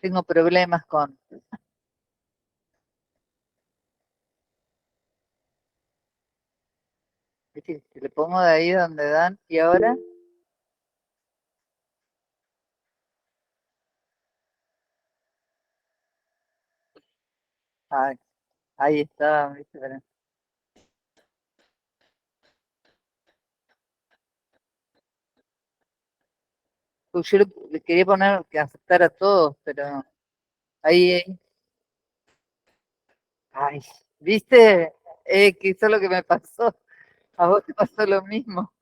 Tengo problemas con... ¿Viste? Si le pongo de ahí donde dan, y ahora, ay, ahí está, ¿viste? Pues yo le quería poner que aceptar a todos, pero ahí, ay, ¿viste? Que eso es lo que me pasó. A vos te pasó lo mismo.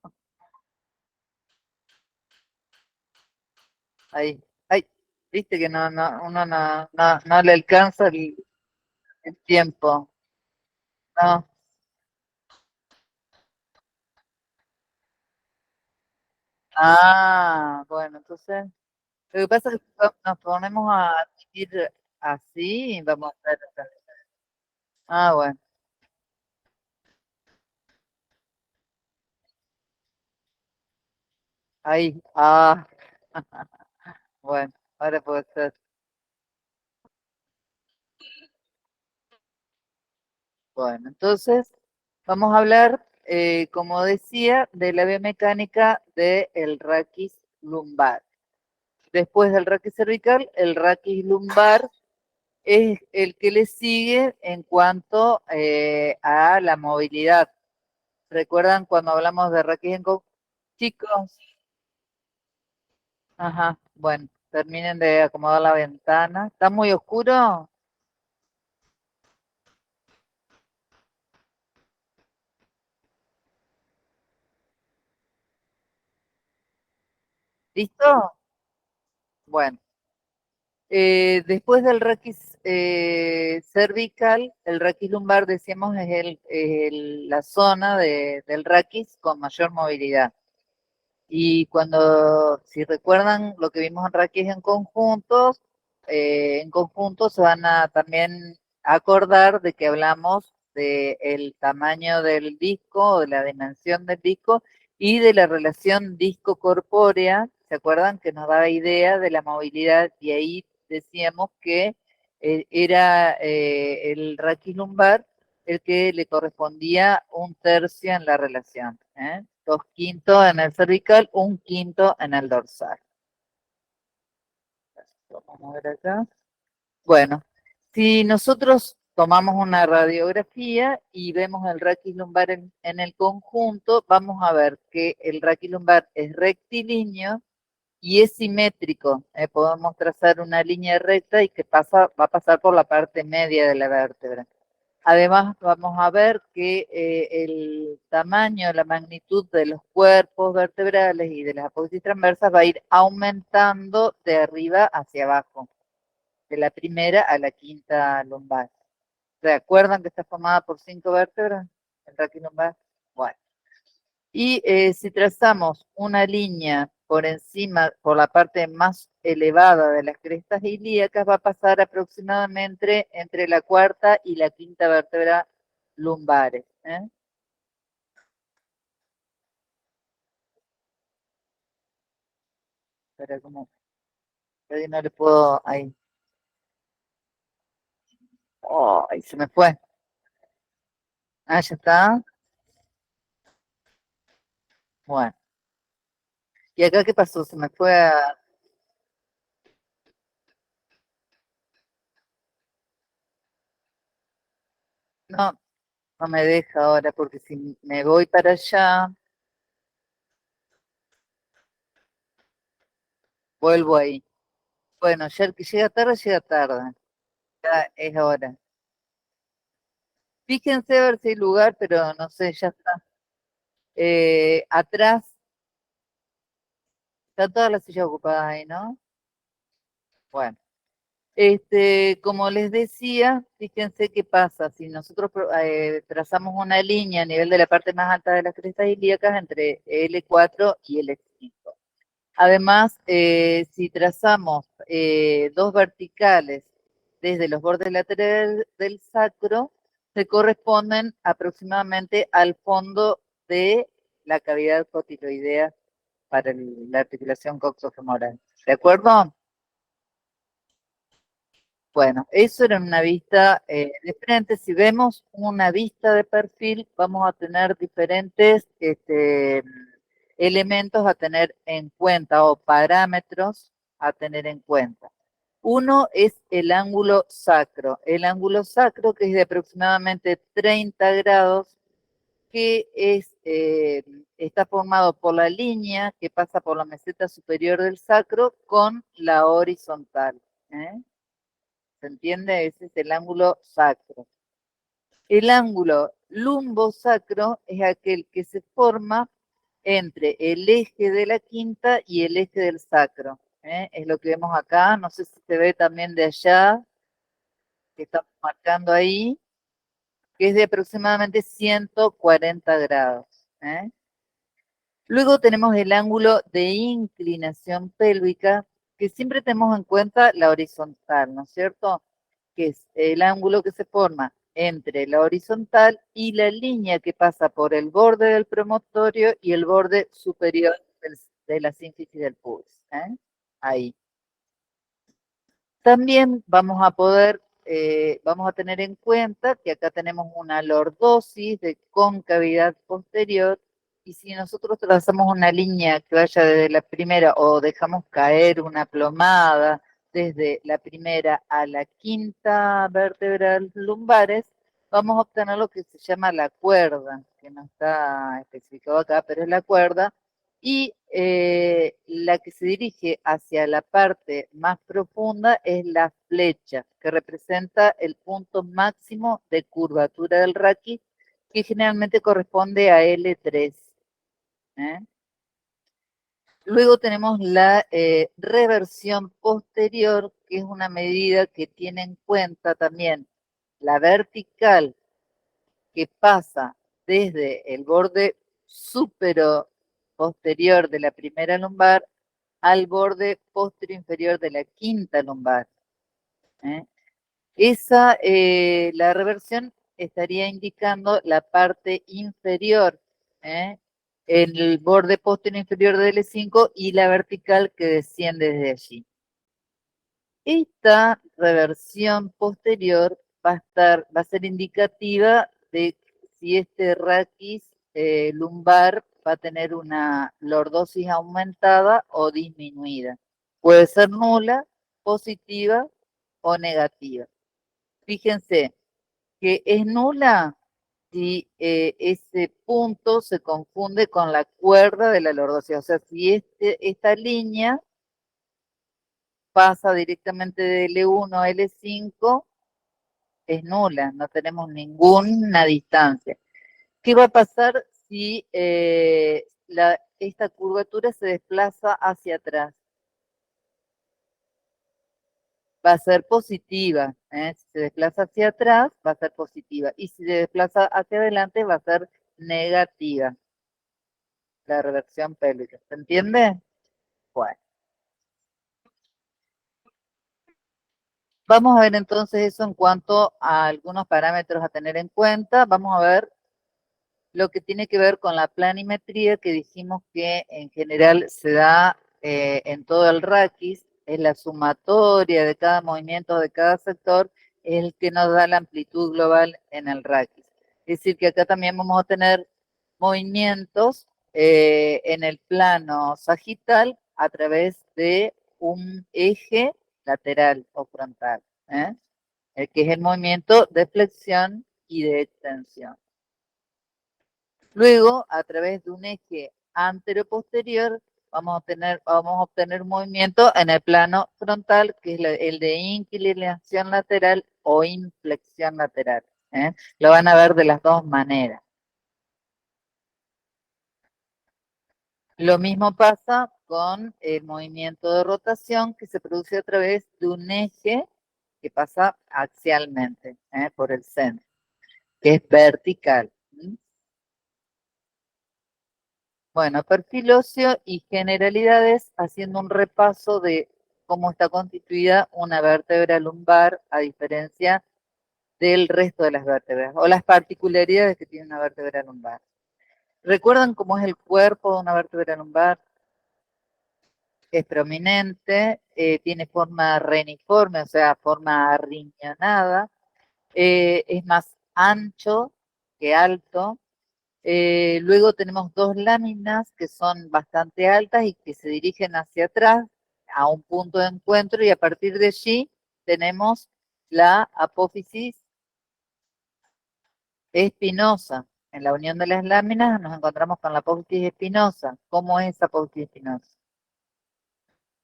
Ahí, ay, viste que uno no le alcanza el tiempo. No. Ah, bueno, entonces, lo que pasa es que nos ponemos a ir así y vamos a estar. Ah, bueno, ahí, bueno, ahora puede ser. Bueno, entonces, vamos a hablar, como decía, de la biomecánica del raquis lumbar. Después del raquis cervical, el raquis lumbar es el que le sigue en cuanto a la movilidad. ¿Recuerdan cuando hablamos de raquis en chicos? Ajá, bueno, terminen de acomodar la ventana. ¿Está muy oscuro? ¿Listo? Bueno, después del raquis cervical, el raquis lumbar, decíamos, es la zona del raquis con mayor movilidad. Y cuando, si recuerdan lo que vimos en raquis en conjuntos se van a también acordar de que hablamos del tamaño del disco, o de la dimensión del disco y de la relación disco-corpórea. ¿Se acuerdan? Que nos daba idea de la movilidad y ahí decíamos que era el raquis lumbar el que le correspondía un tercio en la relación, ¿eh? Dos quintos en el cervical, un quinto en el dorsal. Vamos a ver acá. Bueno, si nosotros tomamos una radiografía y vemos el raquis lumbar en el conjunto, vamos a ver que el raquis lumbar es rectilíneo y es simétrico. Podemos trazar una línea recta y que va a pasar por la parte media de la vértebra. Además, vamos a ver que el tamaño, la magnitud de los cuerpos vertebrales y de las apófisis transversas va a ir aumentando de arriba hacia abajo, de la primera a la quinta lumbar. ¿Se acuerdan que está formada por 5 vértebras? El raquilumbar. Bueno. Y si trazamos una línea por encima, por la parte más elevada de las crestas ilíacas, va a pasar aproximadamente entre la cuarta y la quinta vértebra lumbares. Pero como ahí no le puedo, ahí. Oh, ahí se me fue. Ah, ya está. Bueno. ¿Y acá qué pasó? Se me fue a... No, no me deja ahora, porque si me voy para allá, vuelvo ahí. Bueno, ya el que llega tarde, llega tarde. Ya es hora. Fíjense a ver si hay lugar, pero no sé, ya está. Atrás, están todas las sillas ocupadas ahí, ¿no? Bueno, como les decía, fíjense qué pasa. Si nosotros trazamos una línea a nivel de la parte más alta de las crestas ilíacas entre L4 y L5. Además, si trazamos dos verticales desde los bordes laterales del sacro, se corresponden aproximadamente al fondo de la cavidad cotiloidea para la articulación coxofemoral. ¿De acuerdo? Bueno, eso era una vista de frente. Si vemos una vista de perfil, vamos a tener diferentes elementos a tener en cuenta o parámetros a tener en cuenta. Uno es el ángulo sacro. El ángulo sacro, que es de aproximadamente 30 grados, que está formado por la línea que pasa por la meseta superior del sacro con la horizontal. ¿Eh? ¿Se entiende? Ese es el ángulo sacro. El ángulo lumbosacro es aquel que se forma entre el eje de la quinta y el eje del sacro. Es lo que vemos acá. No sé si se ve también de allá, que estamos marcando ahí, que es de aproximadamente 140 grados. ¿Eh? Luego tenemos el ángulo de inclinación pélvica, que siempre tenemos en cuenta la horizontal, ¿no es cierto? Que es el ángulo que se forma entre la horizontal y la línea que pasa por el borde del promontorio y el borde superior de la sínfisis del pubis. ¿Eh? Ahí. También vamos a tener en cuenta que acá tenemos una lordosis de concavidad posterior y si nosotros trazamos una línea que vaya desde la primera o dejamos caer una plomada desde la primera a la quinta vértebra lumbares, vamos a obtener lo que se llama la cuerda, que no está especificado acá, pero es la cuerda, y la que se dirige hacia la parte más profunda es la flecha, que representa el punto máximo de curvatura del raquis, que generalmente corresponde a L3. ¿Eh? Luego tenemos la reversión posterior, que es una medida que tiene en cuenta también la vertical que pasa desde el borde supero posterior de la primera lumbar al borde posterior inferior de la quinta lumbar. ¿Eh? La reversión estaría indicando la parte inferior, ¿eh? El borde posterior inferior del L5 y la vertical que desciende desde allí. Esta reversión posterior va a ser indicativa de si este raquis lumbar va a tener una lordosis aumentada o disminuida. Puede ser nula, positiva o negativa. Fíjense que es nula si ese punto se confunde con la cuerda de la lordosis. O sea, si esta línea pasa directamente de L1 a L5, es nula, no tenemos ninguna distancia. ¿Qué va a pasar si esta curvatura se desplaza hacia atrás? Va a ser positiva. Si se desplaza hacia atrás, va a ser positiva. Y si se desplaza hacia adelante, va a ser negativa. La reversión pélvica. ¿Se entiende? Bueno. Vamos a ver entonces eso en cuanto a algunos parámetros a tener en cuenta. Vamos a ver lo que tiene que ver con la planimetría, que dijimos que en general se da en todo el raquis, es la sumatoria de cada movimiento de cada sector, es el que nos da la amplitud global en el raquis. Es decir, que acá también vamos a tener movimientos en el plano sagital a través de un eje lateral o frontal, que es el movimiento de flexión y de extensión. Luego, a través de un eje anteroposterior, vamos a obtener un movimiento en el plano frontal, que es el de inclinación lateral o inflexión lateral. Lo van a ver de las dos maneras. Lo mismo pasa con el movimiento de rotación que se produce a través de un eje que pasa axialmente por el centro, que es vertical. Bueno, perfil óseo y generalidades, haciendo un repaso de cómo está constituida una vértebra lumbar a diferencia del resto de las vértebras, o las particularidades que tiene una vértebra lumbar. ¿Recuerdan cómo es el cuerpo de una vértebra lumbar? es prominente, tiene forma reniforme, o sea, forma arriñonada, es más ancho que alto. Luego tenemos dos láminas que son bastante altas y que se dirigen hacia atrás a un punto de encuentro y a partir de allí tenemos la apófisis espinosa. En la unión de las láminas nos encontramos con la apófisis espinosa. ¿Cómo es apófisis espinosa?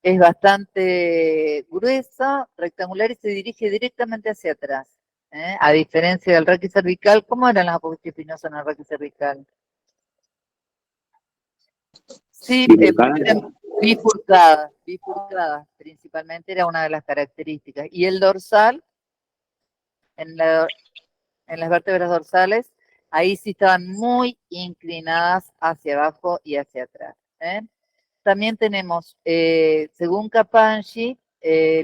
Es bastante gruesa, rectangular y se dirige directamente hacia atrás. A diferencia del raquis cervical, ¿cómo eran las apófisis espinosas en el raquis cervical? Sí, bifurcadas, bifurcadas, principalmente era una de las características. Y el dorsal, en, en las vértebras dorsales, ahí sí estaban muy inclinadas hacia abajo y hacia atrás. También tenemos, según Capangi,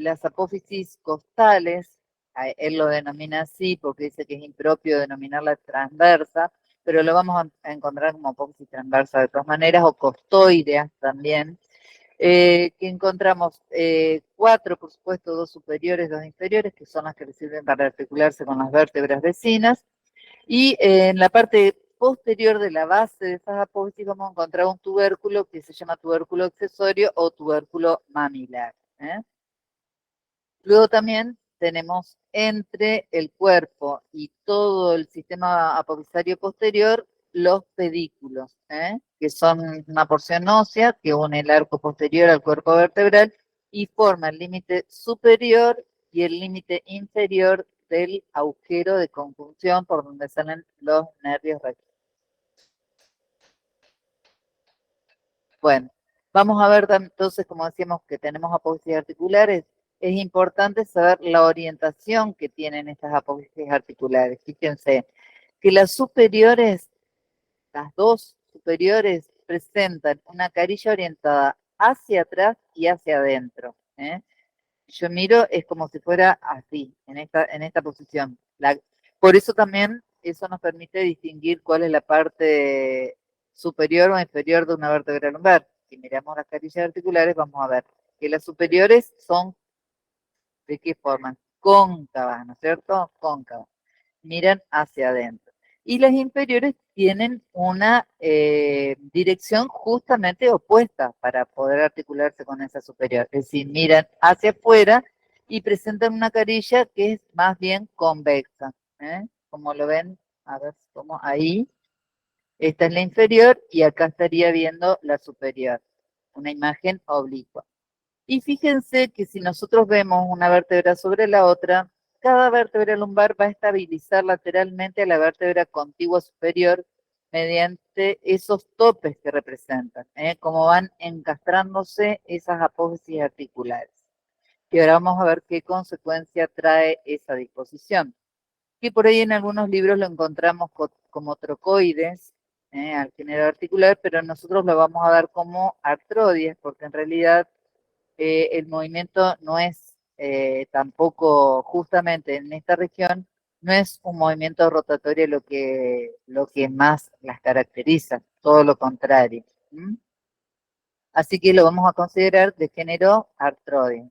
las apófisis costales, él lo denomina así porque dice que es impropio denominarla transversa, pero lo vamos a encontrar como apófisis transversa de todas maneras, o costoideas también, que encontramos cuatro, por supuesto, dos superiores, dos inferiores, que son las que le sirven para articularse con las vértebras vecinas, y en la parte posterior de la base de esas apófisis vamos a encontrar un tubérculo que se llama tubérculo accesorio o tubérculo mamilar. Luego también tenemos entre el cuerpo y todo el sistema apofisario posterior los pedículos, que son una porción ósea que une el arco posterior al cuerpo vertebral y forma el límite superior y el límite inferior del agujero de conjunción por donde salen los nervios rectos. Bueno, vamos a ver entonces, como decíamos, que tenemos apófisis articulares. Es importante saber la orientación que tienen estas apófisis articulares. Fíjense que las superiores, las dos superiores, presentan una carilla orientada hacia atrás y hacia adentro. Yo miro, es como si fuera así, en esta posición. Por eso también eso nos permite distinguir cuál es la parte superior o inferior de una vértebra lumbar. Si miramos las carillas articulares, vamos a ver que las superiores son, ¿de qué forma? Cóncavas, ¿no es cierto? Cóncavas. Miran hacia adentro. Y las inferiores tienen una dirección justamente opuesta para poder articularse con esa superior. Es decir, miran hacia afuera y presentan una carilla que es más bien convexa. Como lo ven, a ver cómo ahí. Esta es la inferior y acá estaría viendo la superior. Una imagen oblicua. Y fíjense que si nosotros vemos una vértebra sobre la otra, cada vértebra lumbar va a estabilizar lateralmente a la vértebra contigua superior mediante esos topes que representan, como van encastrándose esas apófisis articulares. Y ahora vamos a ver qué consecuencia trae esa disposición. Que por ahí en algunos libros lo encontramos como trocoides, al género articular, pero nosotros lo vamos a dar como artrodies, porque en realidad el movimiento no es tampoco, justamente en esta región, no es un movimiento rotatorio lo que más las caracteriza, todo lo contrario. Así que lo vamos a considerar de género artroide.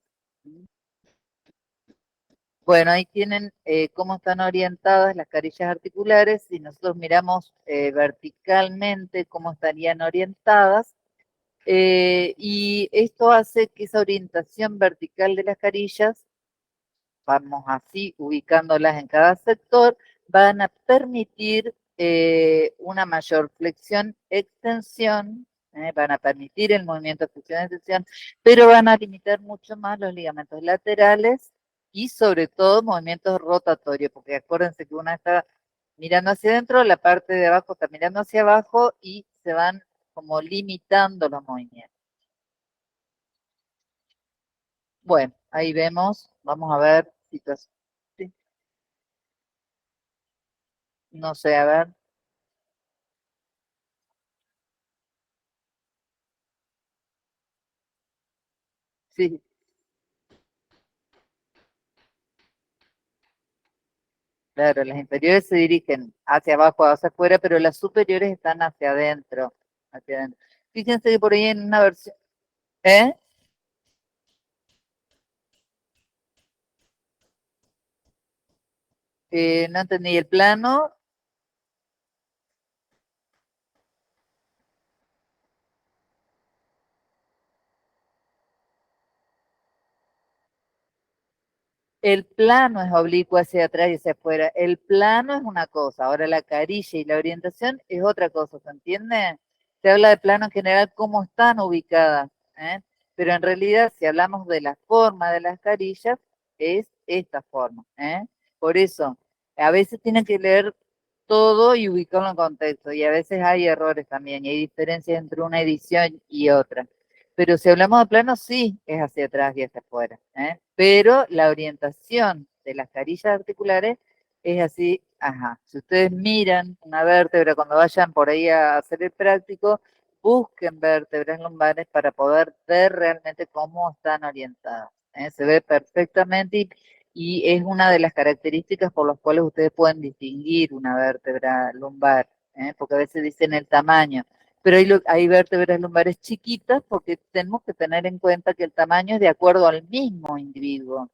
Bueno, ahí tienen cómo están orientadas las carillas articulares. Si nosotros miramos verticalmente cómo estarían orientadas, y esto hace que esa orientación vertical de las carillas, vamos así ubicándolas en cada sector, van a permitir una mayor flexión, extensión, van a permitir el movimiento de flexión, extensión, pero van a limitar mucho más los ligamentos laterales y sobre todo movimientos rotatorios, porque acuérdense que una está mirando hacia adentro, la parte de abajo está mirando hacia abajo y se van como limitando los movimientos. Bueno, ahí vemos, vamos a ver situación. Sí, no sé, a ver. Sí, claro, las inferiores se dirigen hacia abajo, hacia afuera, pero las superiores están hacia adentro, hacia adentro. Fíjense que por ahí en una versión, ¿eh? No entendí el plano. El plano es oblicuo hacia atrás y hacia afuera. El plano es una cosa, ahora la carilla y la orientación es otra cosa, ¿se entiende? Se habla de plano en general, cómo están ubicadas, ¿eh? Pero en realidad, si hablamos de la forma de las carillas, es esta forma, ¿eh? Por eso, a veces tienen que leer todo y ubicarlo en contexto, y a veces hay errores también, y hay diferencias entre una edición y otra. Pero si hablamos de plano, sí, es hacia atrás y hacia afuera, ¿eh? Pero la orientación de las carillas articulares es así, ajá. Si ustedes miran una vértebra cuando vayan por ahí a hacer el práctico, busquen vértebras lumbares para poder ver realmente cómo están orientadas, ¿eh? Se ve perfectamente y es una de las características por las cuales ustedes pueden distinguir una vértebra lumbar, ¿eh? Porque a veces dicen el tamaño, pero hay vértebras lumbares chiquitas porque tenemos que tener en cuenta que el tamaño es de acuerdo al mismo individuo,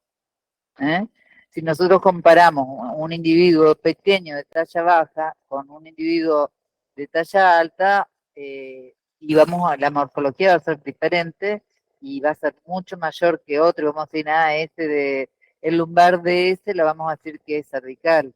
¿eh? Si nosotros comparamos un individuo pequeño de talla baja con un individuo de talla alta, y vamos a la morfología va a ser diferente y va a ser mucho mayor que otro, y vamos a decir, el lumbar de ese lo vamos a decir que es cervical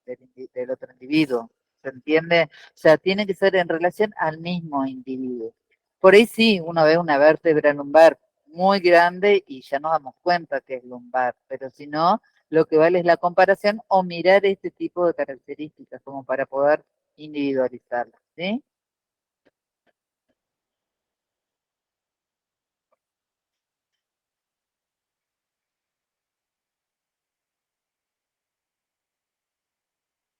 del otro individuo, ¿se entiende? O sea, tiene que ser en relación al mismo individuo. Por ahí sí, uno ve una vértebra lumbar muy grande y ya nos damos cuenta que es lumbar, pero si no, lo que vale es la comparación o mirar este tipo de características como para poder individualizarlas, ¿sí?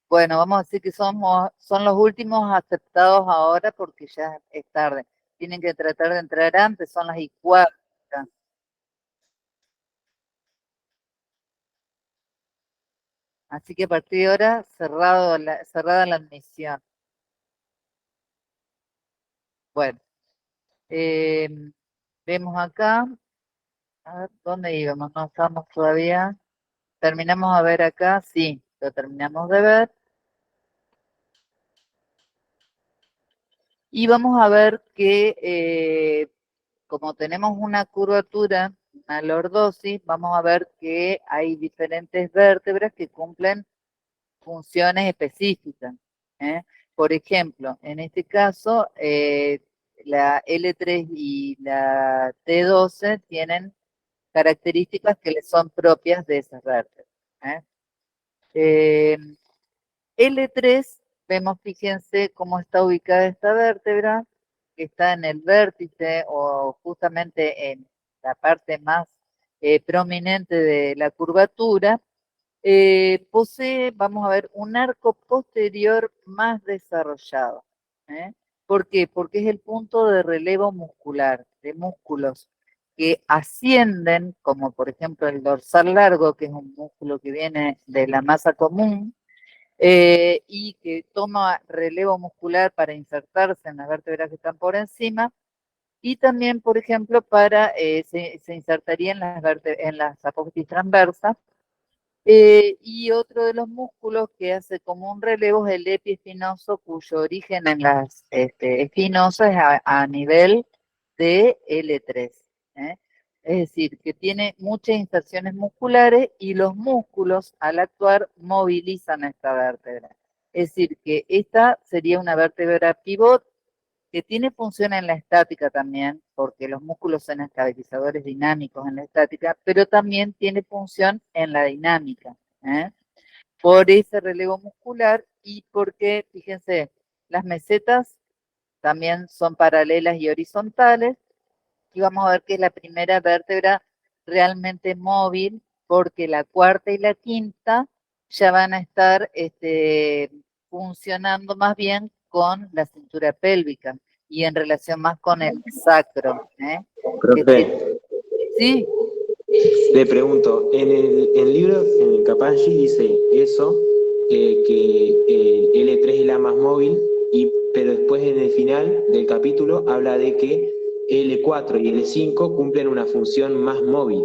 Bueno, vamos a decir que son los últimos aceptados ahora porque ya es tarde. Tienen que tratar de entrar antes, son las y cuarto. Así que a partir de ahora, cerrada la admisión. Bueno, eh, vemos acá, a ver, ¿dónde íbamos? No estamos todavía. Terminamos a ver acá, sí, lo terminamos de ver. Y vamos a ver que como tenemos una curvatura, una lordosis, vamos a ver que hay diferentes vértebras que cumplen funciones específicas, ¿eh? Por ejemplo, en este caso, la L3 y la T12 tienen características que le son propias de esas vértebras, ¿eh? Eh, L3, vemos, fíjense cómo está ubicada esta vértebra, que está en el vértice o justamente en la parte más prominente de la curvatura. Posee, vamos a ver, un arco posterior más desarrollado, ¿eh? ¿Por qué? Porque es el punto de relevo muscular, de músculos que ascienden, como por ejemplo el dorsal largo, que es un músculo que viene de la masa común, y que toma relevo muscular para insertarse en las vértebras que están por encima, y también, por ejemplo, se insertaría en las apófisis transversas, y otro de los músculos que hace como un relevo es el epiespinoso, cuyo origen en las espinosas es a nivel de L3, ¿eh? Es decir, que tiene muchas inserciones musculares y los músculos al actuar movilizan esta vértebra. Es decir, que esta sería una vértebra pivot que tiene función en la estática también, porque los músculos son estabilizadores dinámicos en la estática, pero también tiene función en la dinámica, ¿eh? Por ese relevo muscular y porque, fíjense, las mesetas también son paralelas y horizontales, y vamos a ver que es la primera vértebra realmente móvil, porque la cuarta y la quinta ya van a estar funcionando más bien con la cintura pélvica y en relación más con el sacro, ¿eh? Profe, Sí, le pregunto, en el libro, en el Capanji dice eso, que L3 es la más móvil, pero después en el final del capítulo habla de que L4 y L5 cumplen una función más móvil.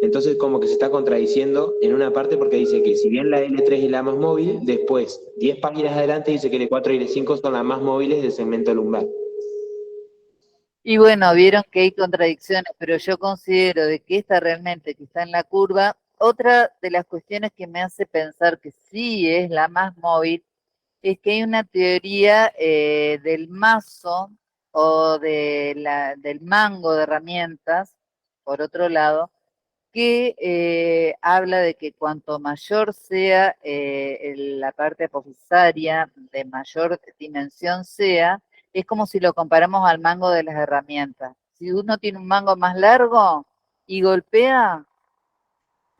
Entonces como que se está contradiciendo en una parte porque dice que si bien la L3 es la más móvil, después 10 páginas adelante dice que L4 y L5 son las más móviles del segmento lumbar. Y bueno, vieron que hay contradicciones, pero yo considero de que esta realmente que está en la curva, otra de las cuestiones que me hace pensar que sí es la más móvil, es que hay una teoría del mazo o del mango de herramientas, por otro lado, que habla de que cuanto mayor sea la parte apofisaria, de mayor dimensión sea, es como si lo comparamos al mango de las herramientas. Si uno tiene un mango más largo y golpea,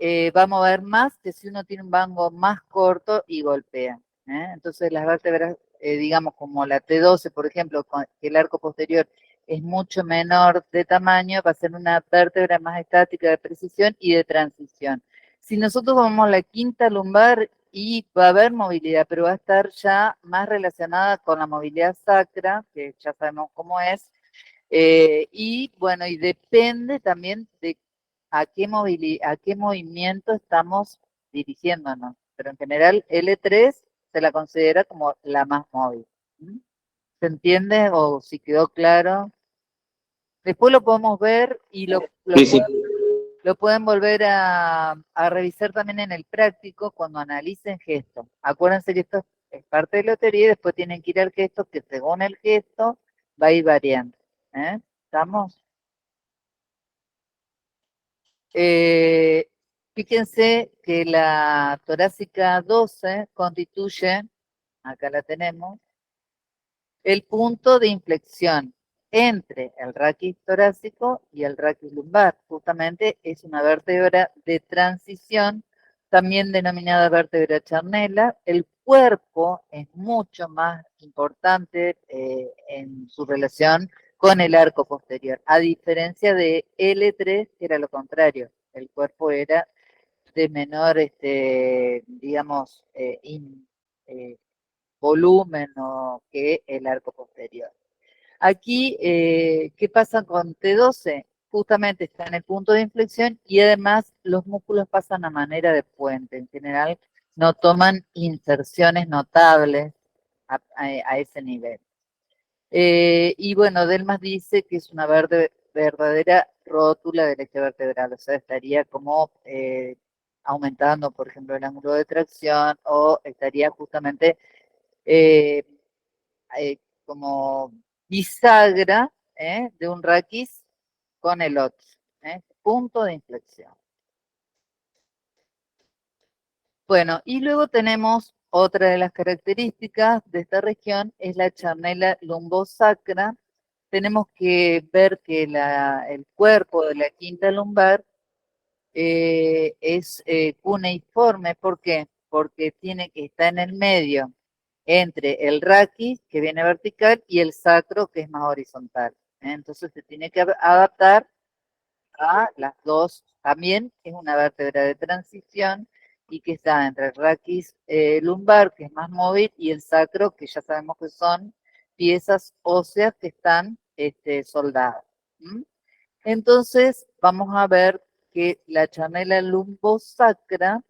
va a mover más que si uno tiene un mango más corto y golpea. Entonces las vértebras, digamos como la T12, por ejemplo, que el arco posterior es mucho menor de tamaño, va a ser una vértebra más estática de precisión y de transición. Si nosotros vamos a la quinta lumbar y va a haber movilidad, pero va a estar ya más relacionada con la movilidad sacra, que ya sabemos cómo es, y bueno, y depende también de a qué movimiento estamos dirigiéndonos. Pero en general L3 se la considera como la más móvil. ¿Mm? ¿Se entiende o si quedó claro? Después lo podemos ver y Sí, sí. lo pueden volver a revisar también en el práctico cuando analicen gestos. Acuérdense que esto es parte de la teoría y después tienen que ir al gesto que según el gesto va a ir variando. ¿Estamos? Eh, Fíjense que la torácica 12 constituye, acá la tenemos, el punto de inflexión entre el raquis torácico y el raquis lumbar. Justamente es una vértebra de transición, también denominada vértebra charnela. El cuerpo es mucho más importante en su relación con el arco posterior, a diferencia de L3, que era lo contrario. El cuerpo era de menor, digamos, eh, volumen o que el arco posterior. Aquí, ¿qué pasa con T12? Justamente está en el punto de inflexión y además los músculos pasan a manera de puente. En general, no toman inserciones notables a ese nivel. Y bueno, Delmas dice que es una verdadera rótula del eje vertebral, o sea, estaría como aumentando, por ejemplo, el ángulo de tracción o estaría justamente eh, como bisagra de un raquis con el otro, punto de inflexión. Bueno, y luego tenemos otra de las características de esta región, es la charnela lumbosacra. Tenemos que ver que el cuerpo de la quinta lumbar es cuneiforme. ¿Por qué? Porque tiene que estar en el medio entre el raquis, que viene vertical, y el sacro, que es más horizontal. Entonces se tiene que adaptar a las dos. También es una vértebra de transición y que está entre el raquis lumbar, que es más móvil, y el sacro, que ya sabemos que son piezas óseas que están soldadas. ¿Mm? Entonces vamos a ver que la chanela lumbosacra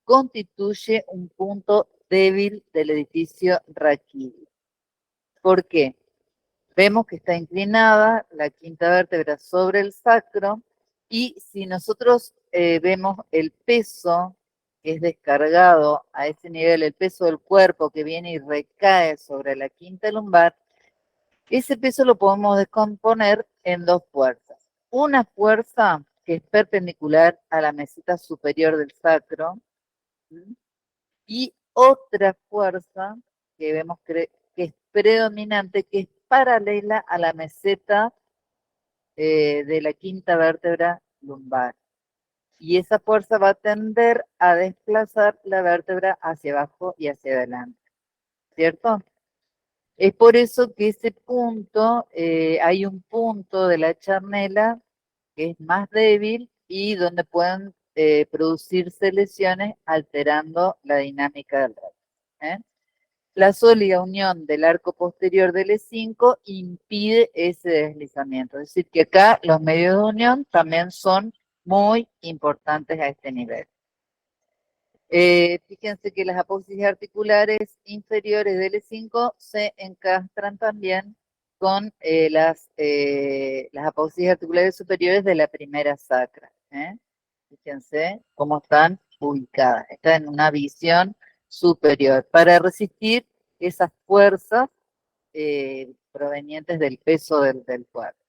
constituye un punto débil del edificio raquídeo. ¿Por qué? Vemos que está inclinada la quinta vértebra sobre el sacro y si nosotros vemos el peso que es descargado a ese nivel, el peso del cuerpo que viene y recae sobre la quinta lumbar, ese peso lo podemos descomponer en dos fuerzas. Una fuerza que es perpendicular a la meseta superior del sacro, ¿sí? Y otra fuerza que vemos que es predominante, que es paralela a la meseta de la quinta vértebra lumbar. Y esa fuerza va a tender a desplazar la vértebra hacia abajo y hacia adelante, ¿cierto? Es por eso que ese punto, hay un punto de la charnela que es más débil y donde pueden producirse lesiones alterando la dinámica del rayo. La sólida unión del arco posterior del E5 impide ese deslizamiento. Es decir, que acá los medios de unión también son muy importantes a este nivel. Fíjense que las apófisis articulares inferiores del E5 se encastran también con las apófisis articulares superiores de la primera sacra. Fíjense cómo están ubicadas. Están en una visión superior para resistir esas fuerzas provenientes del peso del cuerpo.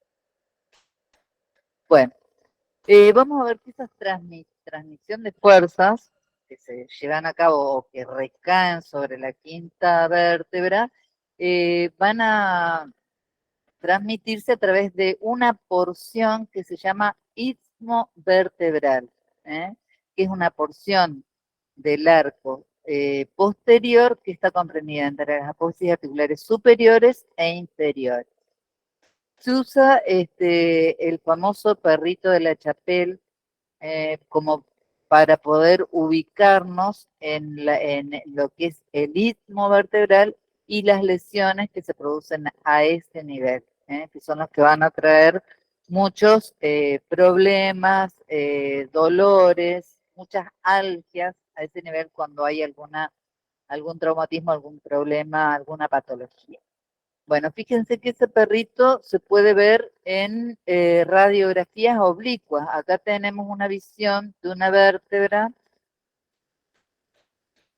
Bueno, vamos a ver que esas transmisión de fuerzas que se llevan a cabo o que recaen sobre la quinta vértebra van a transmitirse a través de una porción que se llama istmo vertebral, que es una porción del arco posterior que está comprendida entre las apófisis articulares superiores e inferiores. Se usa el famoso perrito de la Chapelle como para poder ubicarnos en lo que es el istmo vertebral y las lesiones que se producen a ese nivel, que son los que van a traer muchos problemas, dolores, muchas algias a ese nivel cuando hay algún traumatismo, algún problema, alguna patología. Bueno, fíjense que ese perrito se puede ver en radiografías oblicuas. Acá tenemos una visión de una vértebra,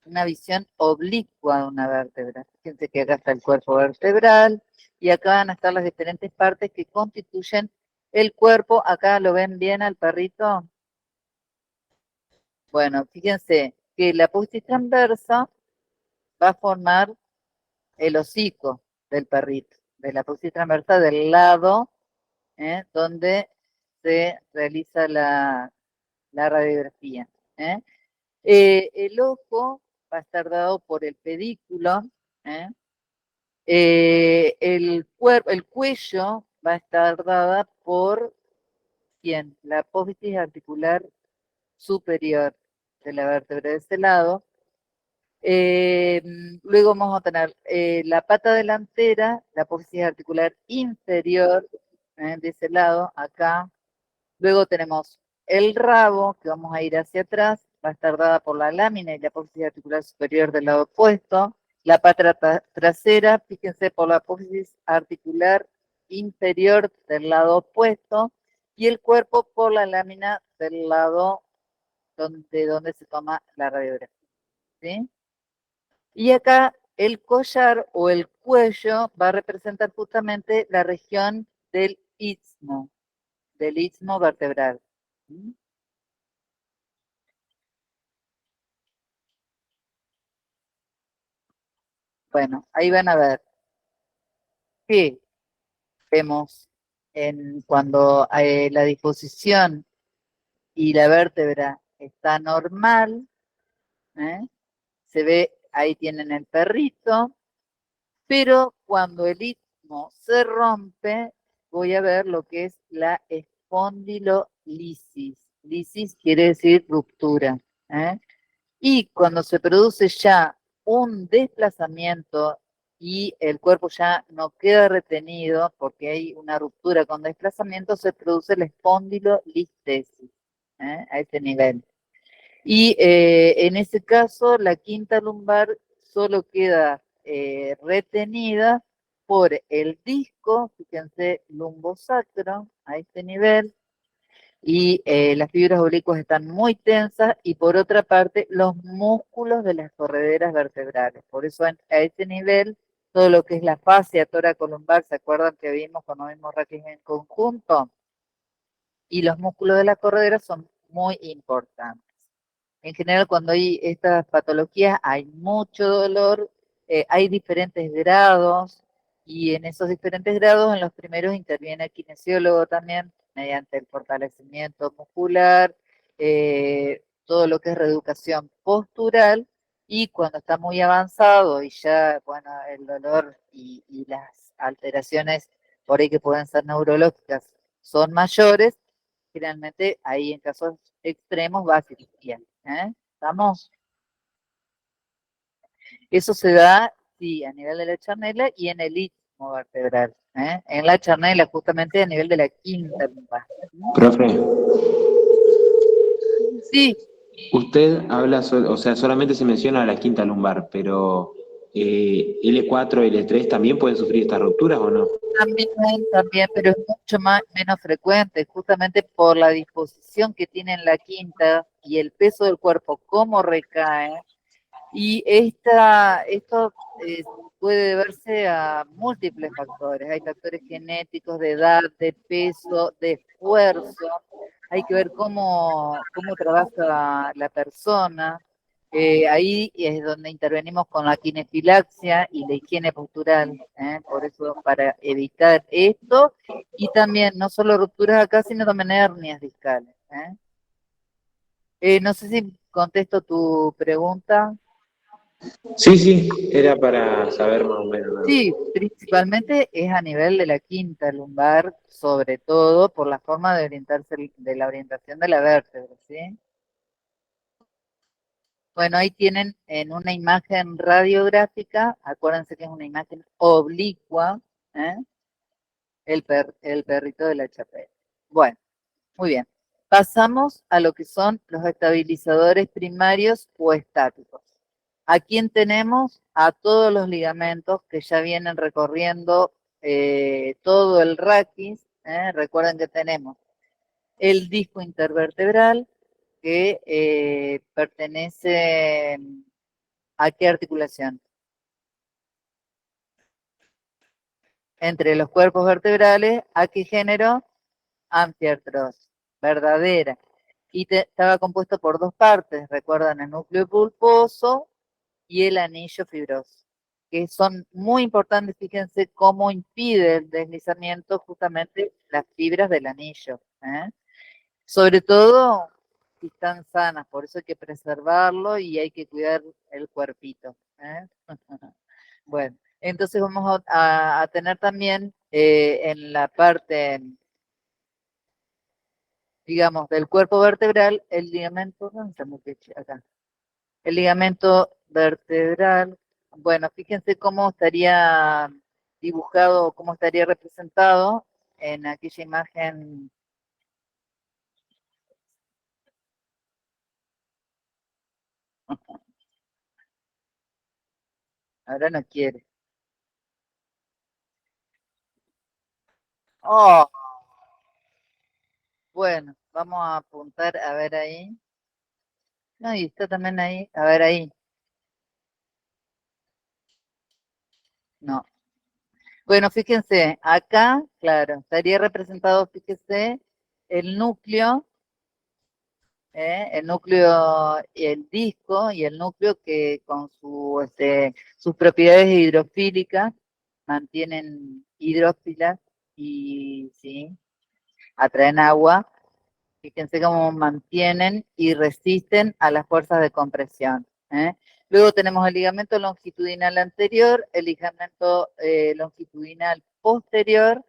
una visión oblicua de una vértebra. Fíjense que acá está el cuerpo vertebral y acá van a estar las diferentes partes que constituyen el cuerpo. Acá lo ven bien al perrito. Bueno, fíjense que la apófisis transversa va a formar el hocico del perrito, de la apófisis transversa del lado donde se realiza la radiografía. El ojo va a estar dado por el pedículo, el cuello va a estar dada por ¿quién? La apófisis articular superior de la vértebra de ese lado. Luego vamos a tener la pata delantera, la apófisis articular inferior de ese lado, acá. Luego tenemos el rabo, que vamos a ir hacia atrás, va a estar dada por la lámina y la apófisis articular superior del lado opuesto. La pata trasera, fíjense, por la apófisis articular inferior del lado opuesto. Y el cuerpo por la lámina del lado donde se toma la radiografía. ¿Sí? Y acá el collar o el cuello va a representar justamente la región del istmo vertebral. Bueno, ahí van a ver que vemos cuando la disposición y la vértebra está normal, se ve, ahí tienen el perrito, pero cuando el istmo se rompe, voy a ver lo que es la espondilolisis. Lisis quiere decir ruptura. Y cuando se produce ya un desplazamiento y el cuerpo ya no queda retenido porque hay una ruptura con desplazamiento, se produce la espondilolistesis a ese nivel. Y en ese caso, la quinta lumbar solo queda retenida por el disco, fíjense, lumbosacro a este nivel, y las fibras oblicuas están muy tensas, y por otra parte, los músculos de las correderas vertebrales. Por eso a ese nivel, todo lo que es la fascia toracolumbar, ¿se acuerdan que vimos cuando vimos raquis en conjunto? Y los músculos de las correderas son muy importantes. En general, cuando hay estas patologías, hay mucho dolor, hay diferentes grados, y en esos diferentes grados, en los primeros interviene el kinesiólogo también, mediante el fortalecimiento muscular, todo lo que es reeducación postural, y cuando está muy avanzado y ya, bueno, el dolor y las alteraciones por ahí que pueden ser neurológicas son mayores, generalmente ahí en casos extremos va a cirugía. ¿Estamos? Eso se da, sí, a nivel de la charnela y en el istmo vertebral. En la charnela, justamente a nivel de la quinta lumbar. Profe, Sí, Usted habla, o sea, solamente se menciona la quinta lumbar, pero L4, L3 también pueden sufrir estas rupturas o no. también, pero es mucho menos frecuente, justamente por la disposición que tiene en la quinta y el peso del cuerpo, cómo recae. Y esto puede deberse a múltiples factores. Hay factores genéticos, de edad, de peso, de esfuerzo. Hay que ver cómo trabaja la persona. Ahí es donde intervenimos con la kinefilaxia y la higiene postural. Por eso, para evitar esto. Y también, no solo rupturas acá, sino también hernias discales. No sé si contesto tu pregunta. Sí, sí, era para saber más o menos, ¿no? Sí, principalmente es a nivel de la quinta lumbar, sobre todo por la forma de orientarse, de la orientación de la vértebra, ¿sí? Bueno, ahí tienen en una imagen radiográfica, acuérdense que es una imagen oblicua, ¿eh? El perrito de la chapela. Bueno, muy bien. Pasamos a lo que son los estabilizadores primarios o estáticos. ¿A quién tenemos? A todos los ligamentos que ya vienen recorriendo todo el raquis. Recuerden que tenemos el disco intervertebral que pertenece a qué articulación. Entre los cuerpos vertebrales, ¿a qué género? Anfiartrosis, verdadera. Y estaba compuesto por dos partes, recuerdan el núcleo pulposo y el anillo fibroso, que son muy importantes, fíjense cómo impide el deslizamiento justamente las fibras del anillo. Sobre todo si están sanas, por eso hay que preservarlo y hay que cuidar el cuerpito. Bueno, entonces vamos a tener también en la parte, digamos, del cuerpo vertebral, el ligamento, ¿dónde está mi pecho? Acá. El ligamento vertebral, bueno, fíjense cómo estaría dibujado, cómo estaría representado en aquella imagen. Ahora no quiere. Oh, bueno, vamos a apuntar a ver ahí. No, y está también ahí, a ver ahí. No. Bueno, fíjense, acá, claro, estaría representado, fíjense, el núcleo, el núcleo, el disco y el núcleo que con sus propiedades hidrofílicas mantienen hidrófilas y sí, atraen agua. Fíjense cómo mantienen y resisten a las fuerzas de compresión. Luego tenemos el ligamento longitudinal anterior, el ligamento longitudinal posterior,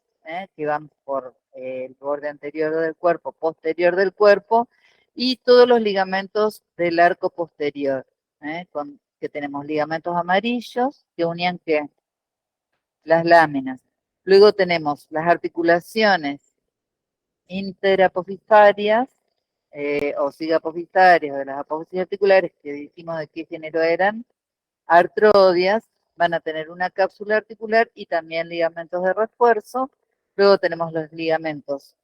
que van por el borde anterior del cuerpo, posterior del cuerpo, y todos los ligamentos del arco posterior, que tenemos ligamentos amarillos que unían ¿qué? Las láminas. Luego tenemos las articulaciones interapofisarias o sigapofisarias de las apófisis articulares, que dijimos de qué género eran, artrodias, van a tener una cápsula articular y también ligamentos de refuerzo. Luego tenemos los ligamentos,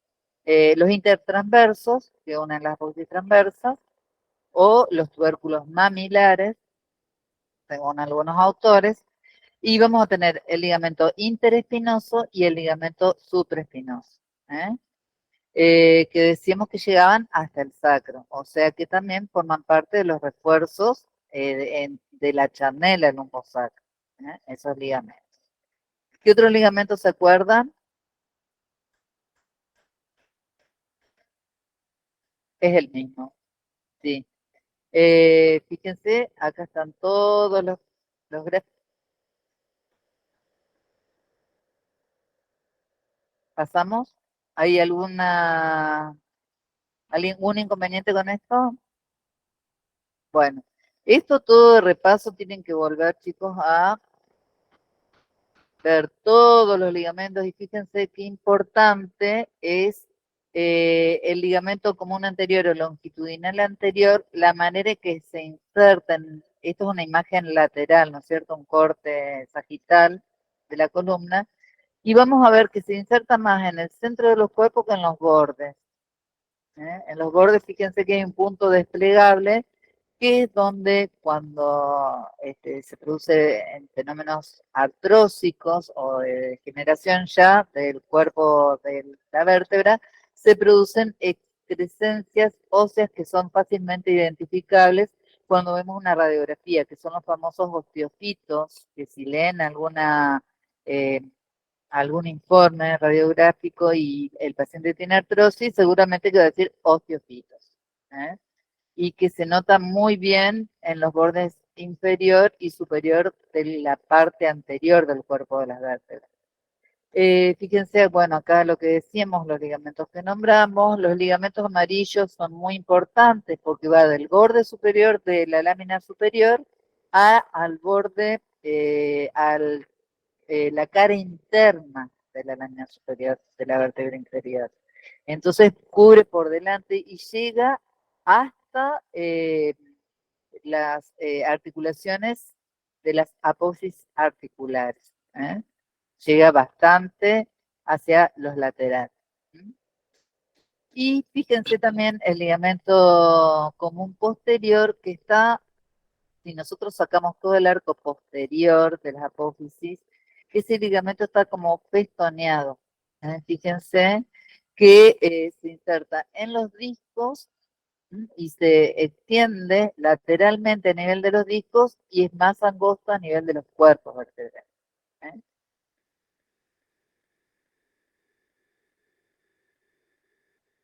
los intertransversos, que unen las apófisis transversas, o los tubérculos mamilares, según algunos autores, y vamos a tener el ligamento interespinoso y el ligamento supraespinoso. ¿eh? Que decíamos que llegaban hasta el sacro, o sea que también forman parte de los refuerzos de la chanela lumbosacra, esos ligamentos. ¿Qué otros ligamentos se acuerdan? Es el mismo, sí. Fíjense, acá están todos los gráficos. ¿Pasamos? ¿Hay algún inconveniente con esto? Bueno, esto todo de repaso tienen que volver, chicos, a ver todos los ligamentos y fíjense qué importante es el ligamento común anterior o longitudinal anterior, la manera que se insertan, esto es una imagen lateral, ¿no es cierto? Un corte sagital de la columna, y vamos a ver que se inserta más en el centro de los cuerpos que en los bordes. En los bordes, fíjense que hay un punto desplegable, que es donde cuando se produce fenómenos artrósicos o de degeneración ya del cuerpo de la vértebra, se producen excrescencias óseas que son fácilmente identificables cuando vemos una radiografía, que son los famosos osteofitos, que si leen eh, algún informe radiográfico y el paciente tiene artrosis, seguramente que va a decir osteofitos, ¿eh? Y que se nota muy bien en los bordes inferior y superior de la parte anterior del cuerpo de las vértebras. Fíjense, bueno, acá lo que decíamos, los ligamentos que nombramos, los ligamentos amarillos son muy importantes porque va del borde superior de la lámina superior al borde, la cara interna de la lámina superior de la vértebra inferior. Entonces cubre por delante y llega hasta las articulaciones de las apófisis articulares. Llega bastante hacia los laterales. Y fíjense también el ligamento común posterior que está, si nosotros sacamos todo el arco posterior de las apófisis, ese ligamento está como festoneado. Fíjense que se inserta en los discos y se extiende lateralmente a nivel de los discos y es más angosto a nivel de los cuerpos vertebrales. ¿eh?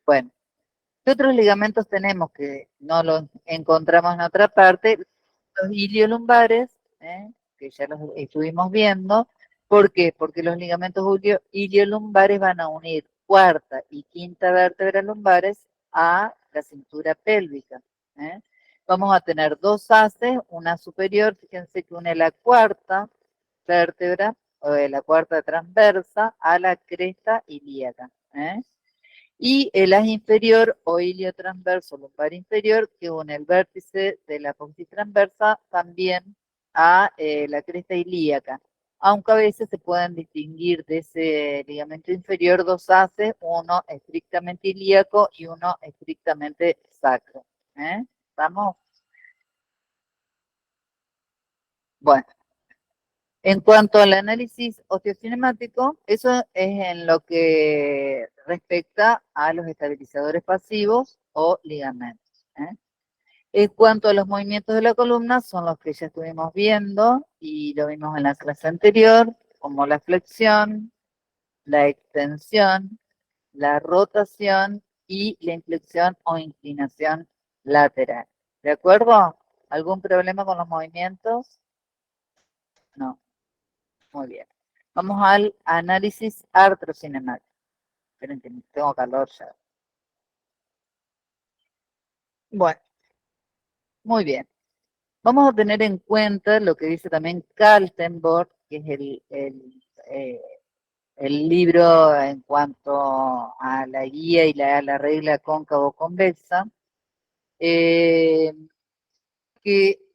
Bueno, ¿qué otros ligamentos tenemos que no los encontramos en otra parte? Los iliolumbares, que ya los estuvimos viendo. ¿Por qué? Porque los ligamentos iliolumbares van a unir cuarta y quinta vértebra lumbares a la cintura pélvica. ¿eh? Vamos a tener dos haces, una superior, fíjense que une la cuarta vértebra, o de la cuarta transversa, a la cresta ilíaca. Y el haz inferior o ilio transverso lumbar inferior que une el vértice de la apófisis transversa también a la cresta ilíaca, aunque a veces se pueden distinguir de ese ligamento inferior dos haces, uno estrictamente ilíaco y uno estrictamente sacro. ¿Vamos? Bueno, en cuanto al análisis osteocinemático, eso es en lo que respecta a los estabilizadores pasivos o ligamentos. En cuanto a los movimientos de la columna, son los que ya estuvimos viendo y lo vimos en la clase anterior, como la flexión, la extensión, la rotación y la inflexión o inclinación lateral. ¿De acuerdo? ¿Algún problema con los movimientos? No. Muy bien. Vamos al análisis artrocinemático. Esperen que tengo calor ya. Bueno, muy bien. Vamos a tener en cuenta lo que dice también Kaltenborg, que es el libro en cuanto a la guía y la regla cóncavo-convexa, que,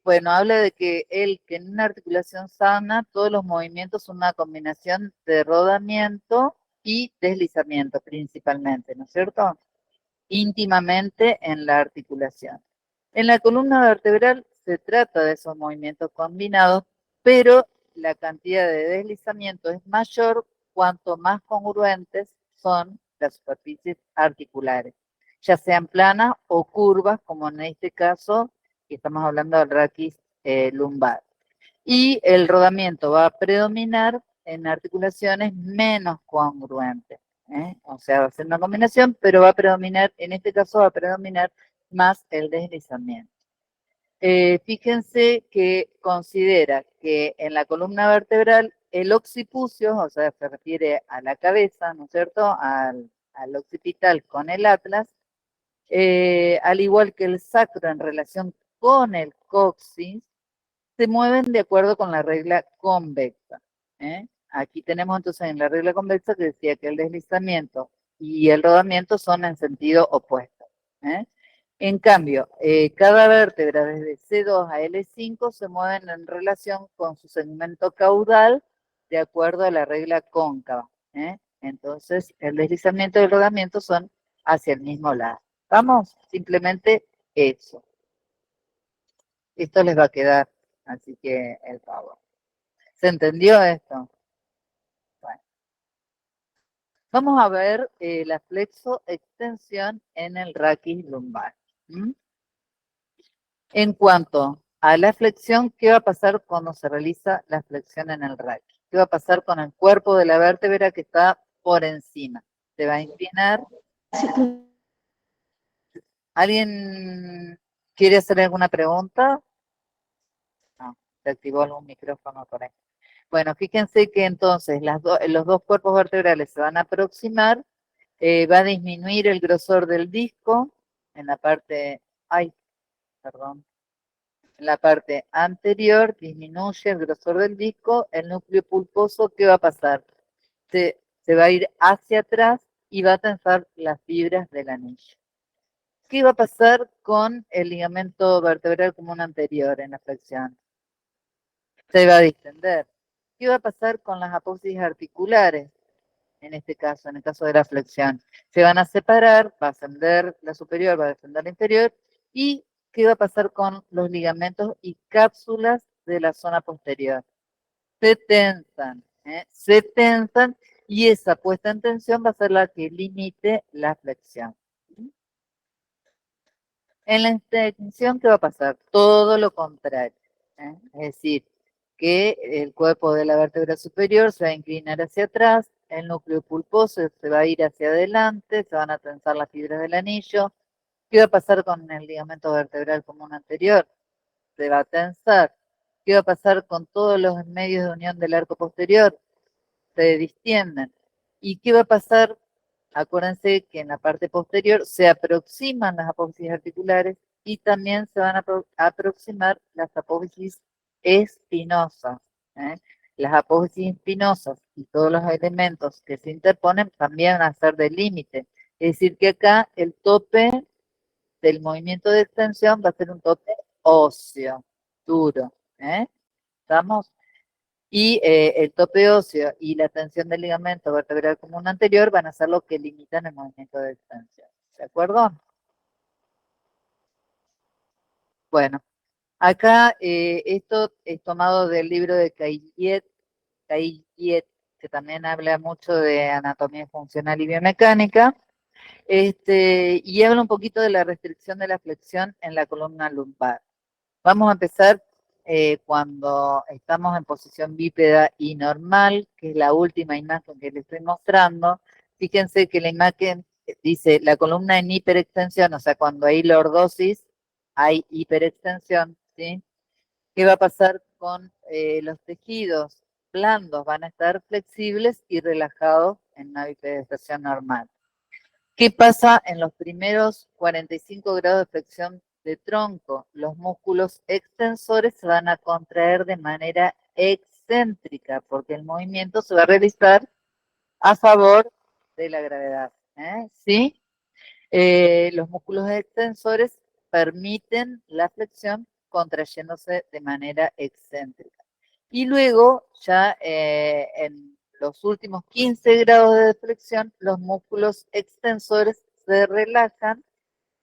bueno, habla de que en una articulación sana todos los movimientos son una combinación de rodamiento y deslizamiento principalmente, ¿no es cierto? Íntimamente en la articulación. En la columna vertebral se trata de esos movimientos combinados, pero la cantidad de deslizamiento es mayor cuanto más congruentes son las superficies articulares, ya sean planas o curvas, como en este caso, que estamos hablando del raquis lumbar. Y el rodamiento va a predominar en articulaciones menos congruentes. O sea, va a ser una combinación, pero va a predominar, en este caso va a predominar más el deslizamiento. Fíjense que considera que en la columna vertebral el occipucio, o sea, se refiere a la cabeza, ¿no es cierto?, al occipital con el atlas, al igual que el sacro en relación con el coxis, se mueven de acuerdo con la regla convexa. Aquí tenemos entonces en la regla convexa que decía que el deslizamiento y el rodamiento son en sentido opuesto. En cambio, cada vértebra desde C2 a L5 se mueven en relación con su segmento caudal de acuerdo a la regla cóncava. Entonces, el deslizamiento y el rodamiento son hacia el mismo lado. Vamos, simplemente eso. Esto les va a quedar, así que el favor. ¿Se entendió esto? Bueno. Vamos a ver la flexoextensión en el raquis lumbar. En cuanto a la flexión, ¿qué va a pasar cuando se realiza la flexión en el raquis? ¿Qué va a pasar con el cuerpo de la vértebra que está por encima? Se va a inclinar. ¿Alguien quiere hacer alguna pregunta? No, se activó algún micrófono por ahí. Bueno, fíjense que entonces los dos cuerpos vertebrales se van a aproximar, va a disminuir el grosor del disco en la parte, perdón, en la parte anterior disminuye el grosor del disco, el núcleo pulposo, ¿qué va a pasar? Se va a ir hacia atrás y va a tensar las fibras del anillo. ¿Qué va a pasar con el ligamento vertebral común anterior en la flexión? Se va a distender. ¿Qué va a pasar con las apófisis articulares? En este caso, en el caso de la flexión, se van a separar, va a ascender la superior, va a descender la inferior, y ¿qué va a pasar con los ligamentos y cápsulas de la zona posterior? Se tensan, y esa puesta en tensión va a ser la que limite la flexión. En la extensión, ¿qué va a pasar? Todo lo contrario. Es decir, que el cuerpo de la vértebra superior se va a inclinar hacia atrás, el núcleo pulposo se va a ir hacia adelante, se van a tensar las fibras del anillo. ¿Qué va a pasar con el ligamento vertebral común anterior? Se va a tensar. ¿Qué va a pasar con todos los medios de unión del arco posterior? Se distienden. ¿Y qué va a pasar? Acuérdense que en la parte posterior se aproximan las apófisis articulares y también se van a aproximar las apófisis espinosas. Las apófisis espinosas y todos los elementos que se interponen también van a ser del límite. Es decir, que acá el tope del movimiento de extensión va a ser un tope óseo, duro. ¿Estamos? Y el tope óseo y la tensión del ligamento vertebral común anterior van a ser los que limitan el movimiento de extensión. ¿De acuerdo? Bueno, acá esto es tomado del libro de Cailliet, que también habla mucho de anatomía funcional y biomecánica, y habla un poquito de la restricción de la flexión en la columna lumbar. Vamos a empezar cuando estamos en posición bípeda y normal, que es la última imagen que les estoy mostrando. Fíjense que la imagen dice la columna en hiperextensión, o sea, cuando hay lordosis, hay hiperextensión, ¿sí? ¿Qué va a pasar con los tejidos blandos? Van a estar flexibles y relajados en una bipedestación normal. ¿Qué pasa en los primeros 45 grados de flexión de tronco? Los músculos extensores se van a contraer de manera excéntrica porque el movimiento se va a realizar a favor de la gravedad. ¿Sí? Los músculos extensores permiten la flexión contrayéndose de manera excéntrica. Y luego, ya en los últimos 15 grados de flexión, los músculos extensores se relajan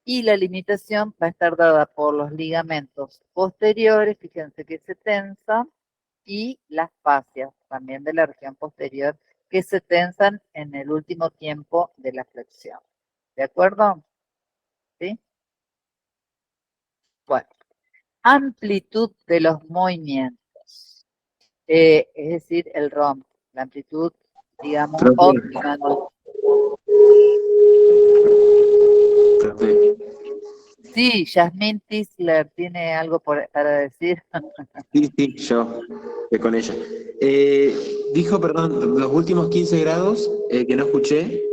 y la limitación va a estar dada por los ligamentos posteriores, fíjense que se tensan, y las fascias también de la región posterior que se tensan en el último tiempo de la flexión. ¿De acuerdo? ¿Sí? Bueno, amplitud de los movimientos. Es decir, el ROM, la amplitud, digamos, óptima. Sí, Jasmine Tisler tiene algo para decir. Sí, yo, con ella. Dijo, perdón, los últimos 15 grados que no escuché.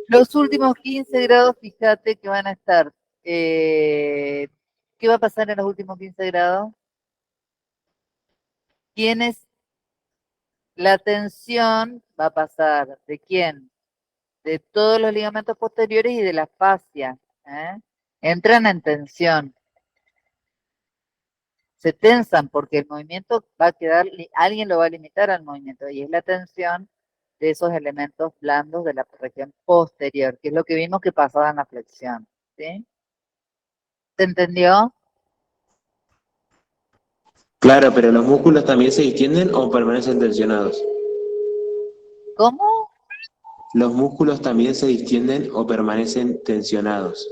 Los últimos 15 grados, fíjate que van a estar. ¿Qué va a pasar en los últimos 15 grados? ¿Quiénes? La tensión va a pasar, ¿de quién? de todos los ligamentos posteriores y de la fascia. Entran en tensión. Se tensan porque el movimiento va a quedar, alguien lo va a limitar al movimiento, y es la tensión de esos elementos blandos de la región posterior, que es lo que vimos que pasaba en la flexión. ¿Sí? ¿Se entendió? Claro, pero los músculos también se distienden o permanecen tensionados. ¿Cómo? Los músculos también se distienden o permanecen tensionados.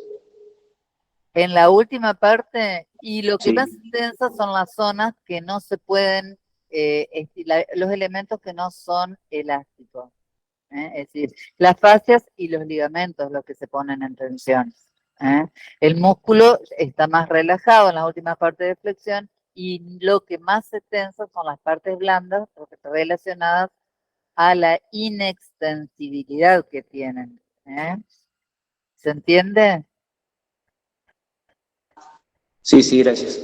En la última parte, y lo que Sí. más tensa son las zonas que no se pueden, los elementos que no son elásticos. Es decir, las fascias y los ligamentos los que se ponen en tensión. ¿eh? El músculo está más relajado en la última parte de flexión, y lo que más se tensa son las partes blandas relacionadas a la inextensibilidad que tienen. ¿Se entiende? Sí, sí, gracias.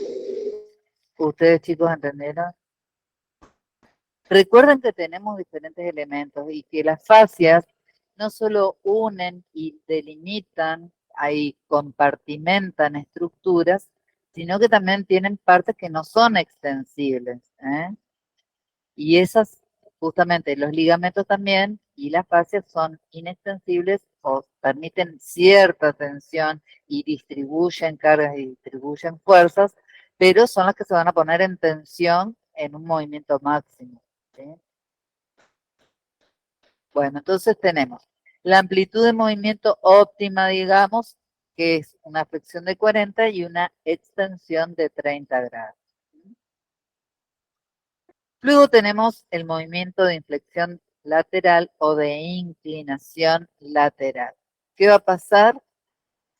¿Ustedes, chicos, entendieron? Recuerden que tenemos diferentes elementos y que las fascias no solo unen y delimitan, ahí compartimentan estructuras, sino que también tienen partes que no son extensibles. Y esas, justamente los ligamentos también y las fascias son inextensibles o permiten cierta tensión y distribuyen cargas y distribuyen fuerzas, pero son las que se van a poner en tensión en un movimiento máximo. ¿Sí? Bueno, entonces tenemos la amplitud de movimiento óptima, digamos, que es una flexión de 40 y una extensión de 30 grados. Luego tenemos el movimiento de inflexión lateral o de inclinación lateral. ¿Qué va a pasar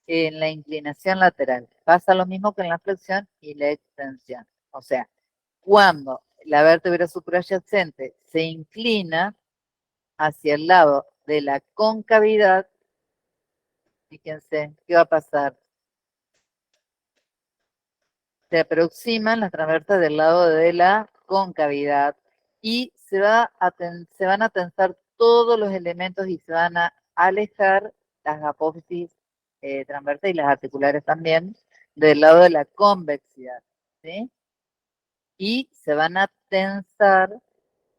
en la inclinación lateral? Pasa lo mismo que en la flexión y la extensión. O sea, cuando la vértebra suprayacyente se inclina hacia el lado de la concavidad, fíjense, ¿qué va a pasar? Se aproximan las transversas del lado de la concavidad y se van a tensar todos los elementos y se van a alejar las apófisis transversas y las articulares también del lado de la convexidad. ¿Sí? Y se van a tensar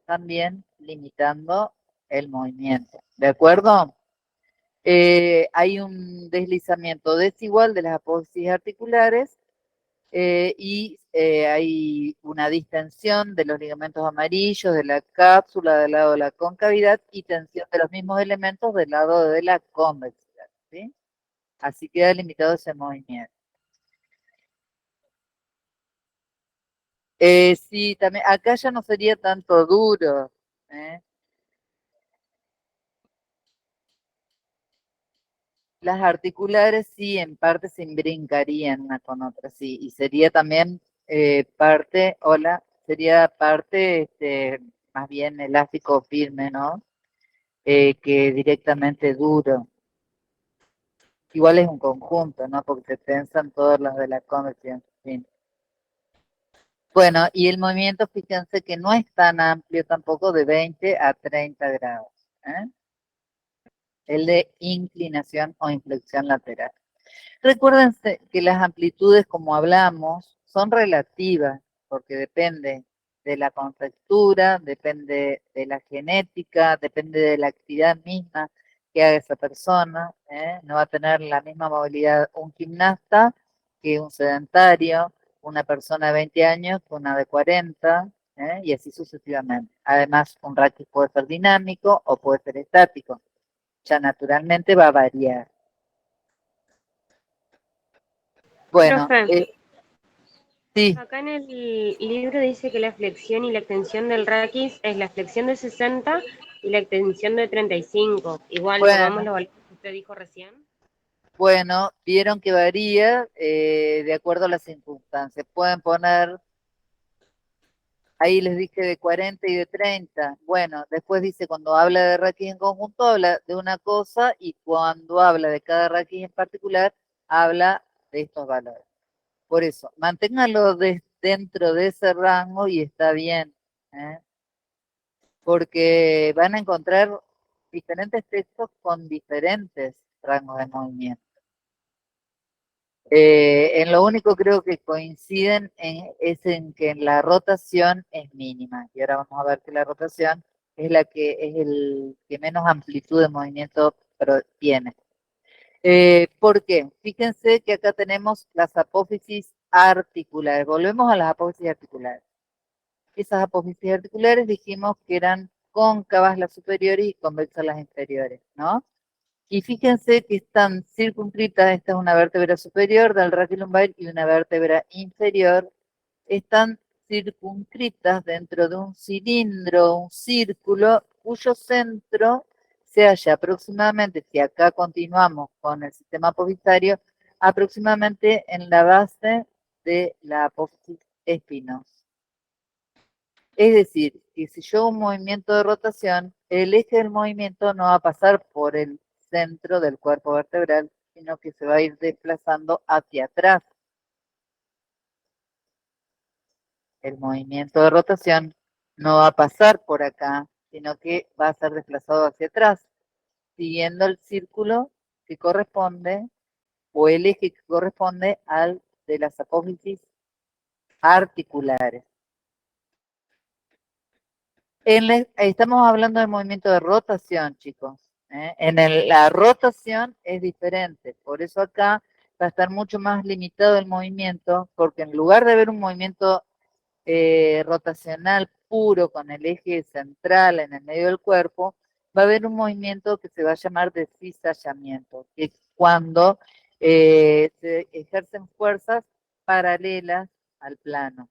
también limitando el movimiento. ¿De acuerdo? Hay un deslizamiento desigual de las apófisis articulares y hay una distensión de los ligamentos amarillos, de la cápsula del lado de la concavidad y tensión de los mismos elementos del lado de la convexidad. ¿Sí? Así queda limitado ese movimiento. Sí, también, acá ya no sería tanto duro. ¿eh? Las articulares sí, en parte se imbrincarían una con otra, sí, y sería también sería parte más bien elástico firme, ¿no? Que directamente duro. Igual es un conjunto, ¿no? Porque se tensan todas las de la conversión. Sí. Bueno, y el movimiento, fíjense que no es tan amplio tampoco, de 20 a 30 grados. ¿eh? El de inclinación o inflexión lateral. Recuérdense que las amplitudes, como hablamos, son relativas, porque depende de la contextura, depende de la genética, depende de la actividad misma que haga esa persona. No va a tener la misma movilidad un gimnasta que un sedentario, una persona de 20 años que una de 40, y así sucesivamente. Además, un raquis puede ser dinámico o puede ser estático. Ya naturalmente va a variar. Bueno, Profe, sí, acá en el libro dice que la flexión y la extensión del raquis es la flexión de 60 y la extensión de 35. Igual tomamos bueno, los valores que usted dijo recién. bueno, vieron que varía de acuerdo a las circunstancias. Pueden poner, ahí les dije de 40 y de 30. Bueno, después dice cuando habla de raquis en conjunto, habla de una cosa, y cuando habla de cada raquis en particular, habla de estos valores. Por eso, manténganlo dentro de ese rango y está bien. ¿eh? Porque van a encontrar diferentes textos con diferentes rangos de movimiento. En lo único creo que coinciden es en que la rotación es mínima. Y ahora vamos a ver que la rotación es la que es el que menos amplitud de movimiento tiene. ¿Por qué? Fíjense que acá tenemos las apófisis articulares. Volvemos a las apófisis articulares. Esas apófisis articulares dijimos que eran cóncavas las superiores y convexas las inferiores, ¿no? Y fíjense que están circunscritas, esta es una vértebra superior del raquilumbar y una vértebra inferior, están circunscritas dentro de un cilindro, un círculo, cuyo centro se halla aproximadamente, si acá continuamos con el sistema apófisario, aproximadamente en la base de la apófisis espinosa. Es decir, que si yo hago un movimiento de rotación, el eje del movimiento no va a pasar por el centro del cuerpo vertebral, sino que se va a ir desplazando hacia atrás. El movimiento de rotación no va a pasar por acá, sino que va a ser desplazado hacia atrás, siguiendo el círculo que corresponde, o el eje que corresponde al de las apófisis articulares. Estamos hablando de movimiento de rotación, chicos. La rotación es diferente, por eso acá va a estar mucho más limitado el movimiento, porque en lugar de haber un movimiento rotacional puro con el eje central en el medio del cuerpo, va a haber un movimiento que se va a llamar de cizallamiento, que es cuando se ejercen fuerzas paralelas al plano.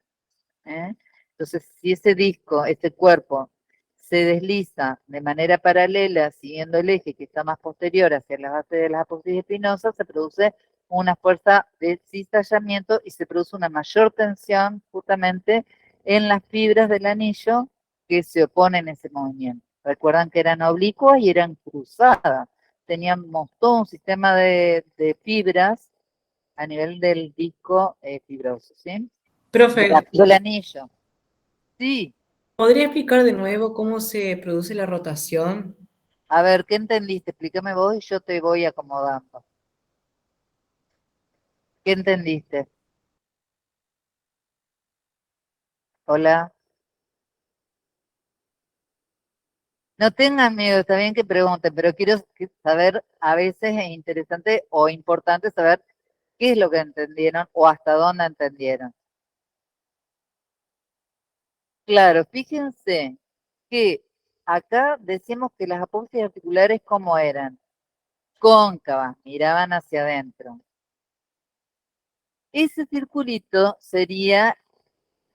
Entonces, si ese disco, ese cuerpo, se desliza de manera paralela, siguiendo el eje que está más posterior hacia la base de las apófisis espinosas, se produce una fuerza de cizallamiento y se produce una mayor tensión justamente en las fibras del anillo que se oponen a ese movimiento. Recuerdan que eran oblicuas y eran cruzadas. Teníamos todo un sistema de fibras a nivel del disco fibroso, ¿sí? Profe, El anillo. Sí, ¿podría explicar de nuevo cómo se produce la rotación? a ver, ¿qué entendiste? Explícame vos y yo te voy acomodando. ¿Qué entendiste? Hola. No tengan miedo, está bien que pregunten, pero quiero saber, a veces es interesante o importante saber qué es lo que entendieron o hasta dónde entendieron. Claro, fíjense que acá decíamos que las apófisis articulares, ¿cómo eran? Cóncavas, miraban hacia adentro. Ese circulito sería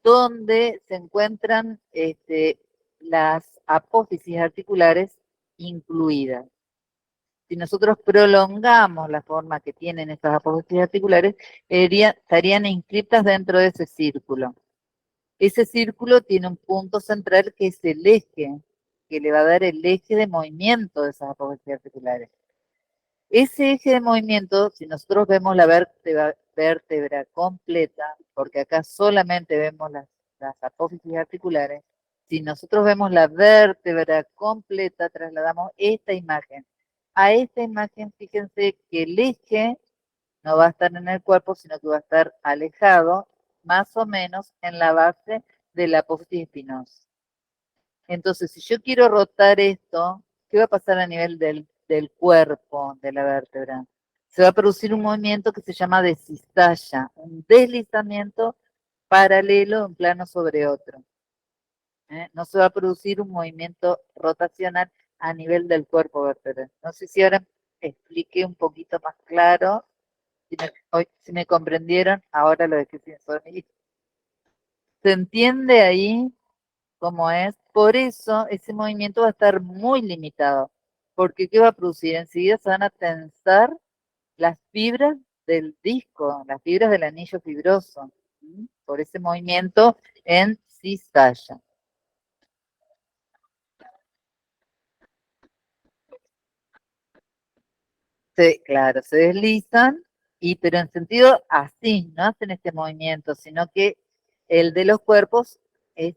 donde se encuentran las apófisis articulares incluidas. Si nosotros prolongamos la forma que tienen estas apófisis articulares, estarían inscritas dentro de ese círculo. Ese círculo tiene un punto central que es el eje, que le va a dar el eje de movimiento de esas apófisis articulares. Ese eje de movimiento, si nosotros vemos la vértebra completa, porque acá solamente vemos las apófisis articulares, si nosotros vemos la vértebra completa, trasladamos esta imagen. A esta imagen, fíjense que el eje no va a estar en el cuerpo, sino que va a estar alejado, más o menos, en la base de la apófisis espinosa. Entonces, si yo quiero rotar esto, ¿qué va a pasar a nivel del cuerpo de la vértebra? Se va a producir un movimiento que se llama de cizalla, un deslizamiento paralelo de un plano sobre otro. No se va a producir un movimiento rotacional a nivel del cuerpo vertebral. No sé si ahora expliqué un poquito más claro, si me comprendieron, ahora lo dejé sin sonido. ¿Se entiende ahí cómo es? Por eso ese movimiento va a estar muy limitado, porque ¿qué va a producir? Enseguida se van a tensar las fibras del disco, las fibras del anillo fibroso, por ese movimiento en cizalla. Claro, se deslizan, pero en sentido así, no hacen este movimiento, sino que el de los cuerpos es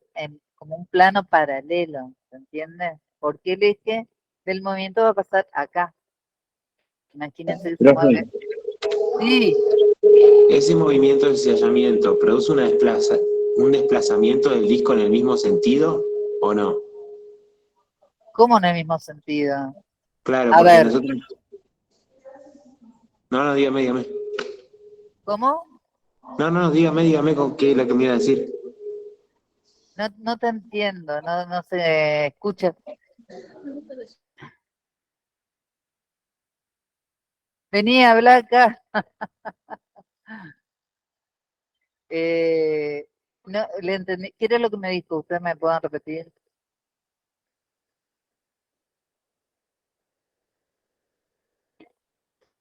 como un plano paralelo, ¿se entiende? Porque el eje del movimiento va a pasar acá. Imagínense que se Profe, mueve. Sí, ¿ese movimiento de ensayamiento produce un desplazamiento del disco en el mismo sentido o no? ¿cómo en el mismo sentido? Claro, A porque ver, nosotros... No, dígame, dígame. ¿cómo? No, dígame con qué es lo que me iba a decir. No, no te entiendo, no se escucha. Vení a hablar acá. No, le entendí. ¿Qué era lo que me dijo? ¿Ustedes me pueden repetir?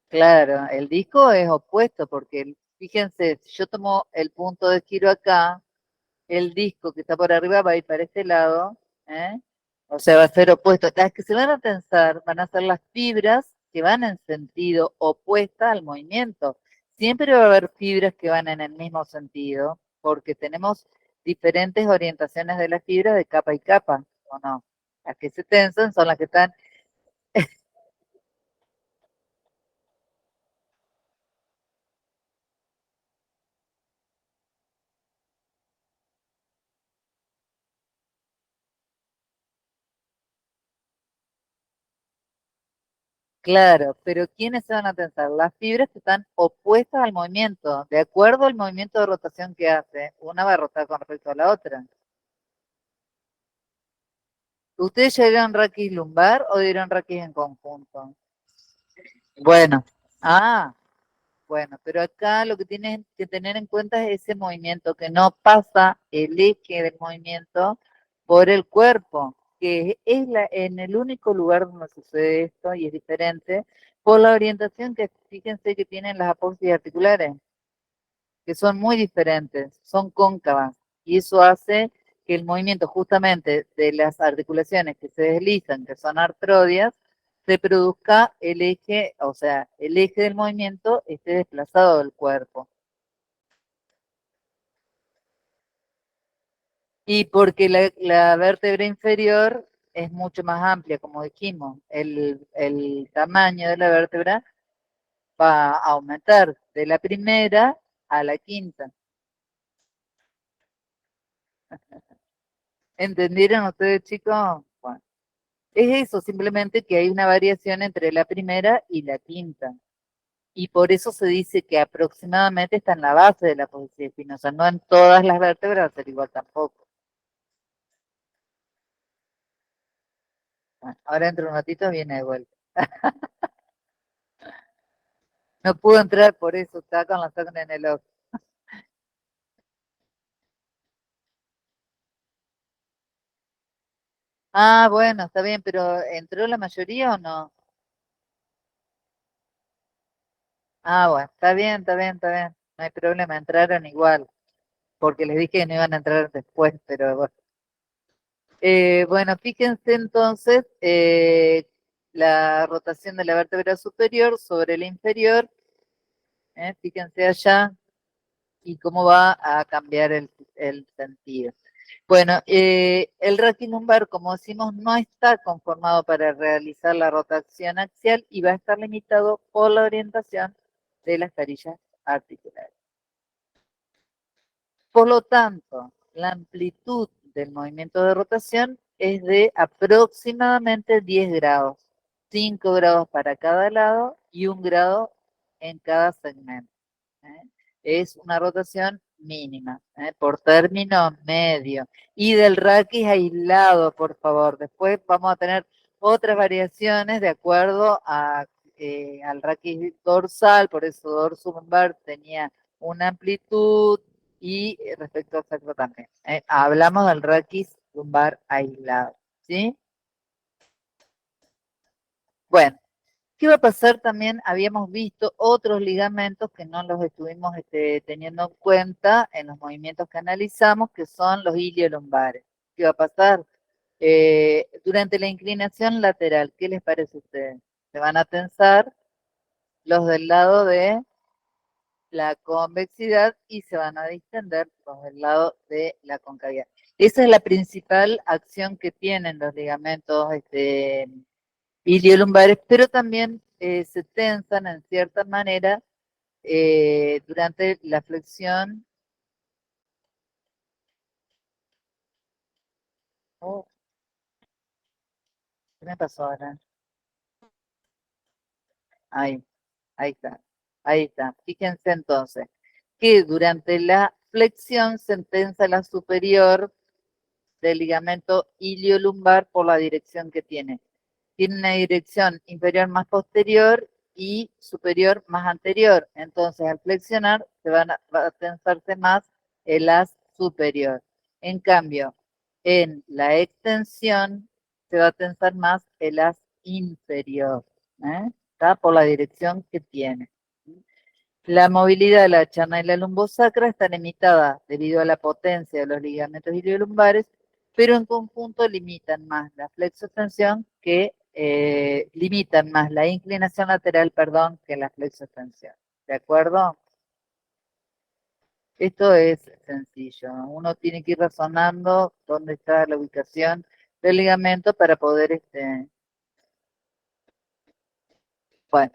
Claro, el disco es opuesto porque, fíjense, si yo tomo el punto de giro acá, el disco que está por arriba va a ir para este lado, ¿eh? O sea, va a ser opuesto. Las que se van a tensar van a ser las fibras que van en sentido opuesta al movimiento. Siempre va a haber fibras que van en el mismo sentido, porque tenemos diferentes orientaciones de las fibras de capa y capa, ¿o no? Las que se tensan son las que están. Claro, pero ¿quiénes se van a tensar? Las fibras que están opuestas al movimiento, de acuerdo al movimiento de rotación que hace, una va a rotar con respecto a la otra. ¿Ustedes ya dieron raquis lumbar o dieron raquis en conjunto? Bueno, bueno, pero acá lo que tienen que tener en cuenta es ese movimiento, que no pasa el eje del movimiento por el cuerpo, que es en el único lugar donde sucede esto y es diferente por la orientación que fíjense que tienen las apófisis articulares, que son muy diferentes, son cóncavas, y eso hace que el movimiento justamente de las articulaciones que se deslizan, que son artrodias, se produzca el eje, o sea, el eje del movimiento esté desplazado del cuerpo. Y porque la vértebra inferior es mucho más amplia, como dijimos, el tamaño de la vértebra va a aumentar de la primera a la quinta. ¿Entendieron ustedes, chicos? Bueno, es eso, simplemente que hay una variación entre la primera y la quinta. Y por eso se dice que aproximadamente está en la base de la apófisis espinosa, no en todas las vértebras, pero igual tampoco. Bueno, ahora dentro de un ratito viene de vuelta. No pudo entrar por eso, está con la sangre en el ojo. Ah, bueno, está bien, pero ¿entró la mayoría o no? Ah, bueno, está bien, está bien, está bien. No hay problema, entraron igual, porque les dije que no iban a entrar después, pero bueno. Bueno, fíjense entonces la rotación de la vértebra superior sobre la inferior, fíjense allá, y cómo va a cambiar el sentido. Bueno, el raquis lumbar, como decimos, no está conformado para realizar la rotación axial y va a estar limitado por la orientación de las carillas articulares. Por lo tanto, la amplitud del movimiento de rotación es de aproximadamente 10 grados, 5 grados para cada lado y 1 grado en cada segmento. ¿Eh? Es una rotación mínima, por término medio. Y del raquis aislado, por favor. Después vamos a tener otras variaciones de acuerdo al raquis dorsal, por eso dorsal tenía una amplitud y respecto al sacro también. Hablamos del raquis lumbar aislado, ¿sí? Bueno, ¿qué va a pasar también? Habíamos visto otros ligamentos que no los estuvimos teniendo en cuenta en los movimientos que analizamos, que son los iliolumbares. ¿Qué va a pasar? Durante la inclinación lateral, ¿qué les parece a ustedes? Se van a tensar los del lado de la convexidad y se van a distender los del lado de la concavidad. Esa es la principal acción que tienen los ligamentos iliolumbares, pero también se tensan en cierta manera durante la flexión. Oh, ¿qué me pasó ahora? Ahí, ahí está, ahí está. Fíjense entonces que durante la flexión se tensa la superior del ligamento iliolumbar por la dirección que tiene. Tiene una dirección inferior más posterior y superior más anterior. Entonces, al flexionar, va a tensarse más el as superior. En cambio, en la extensión, se va a tensar más el as inferior. Está por la dirección que tiene. La movilidad de la charna y la lumbosacra está limitada debido a la potencia de los ligamentos iliolumbares, pero en conjunto limitan más la flexoextensión que limitan más la inclinación lateral, perdón, que la flexoextensión. ¿De acuerdo? Esto es sencillo. Uno tiene que ir razonando dónde está la ubicación del ligamento para poder, bueno.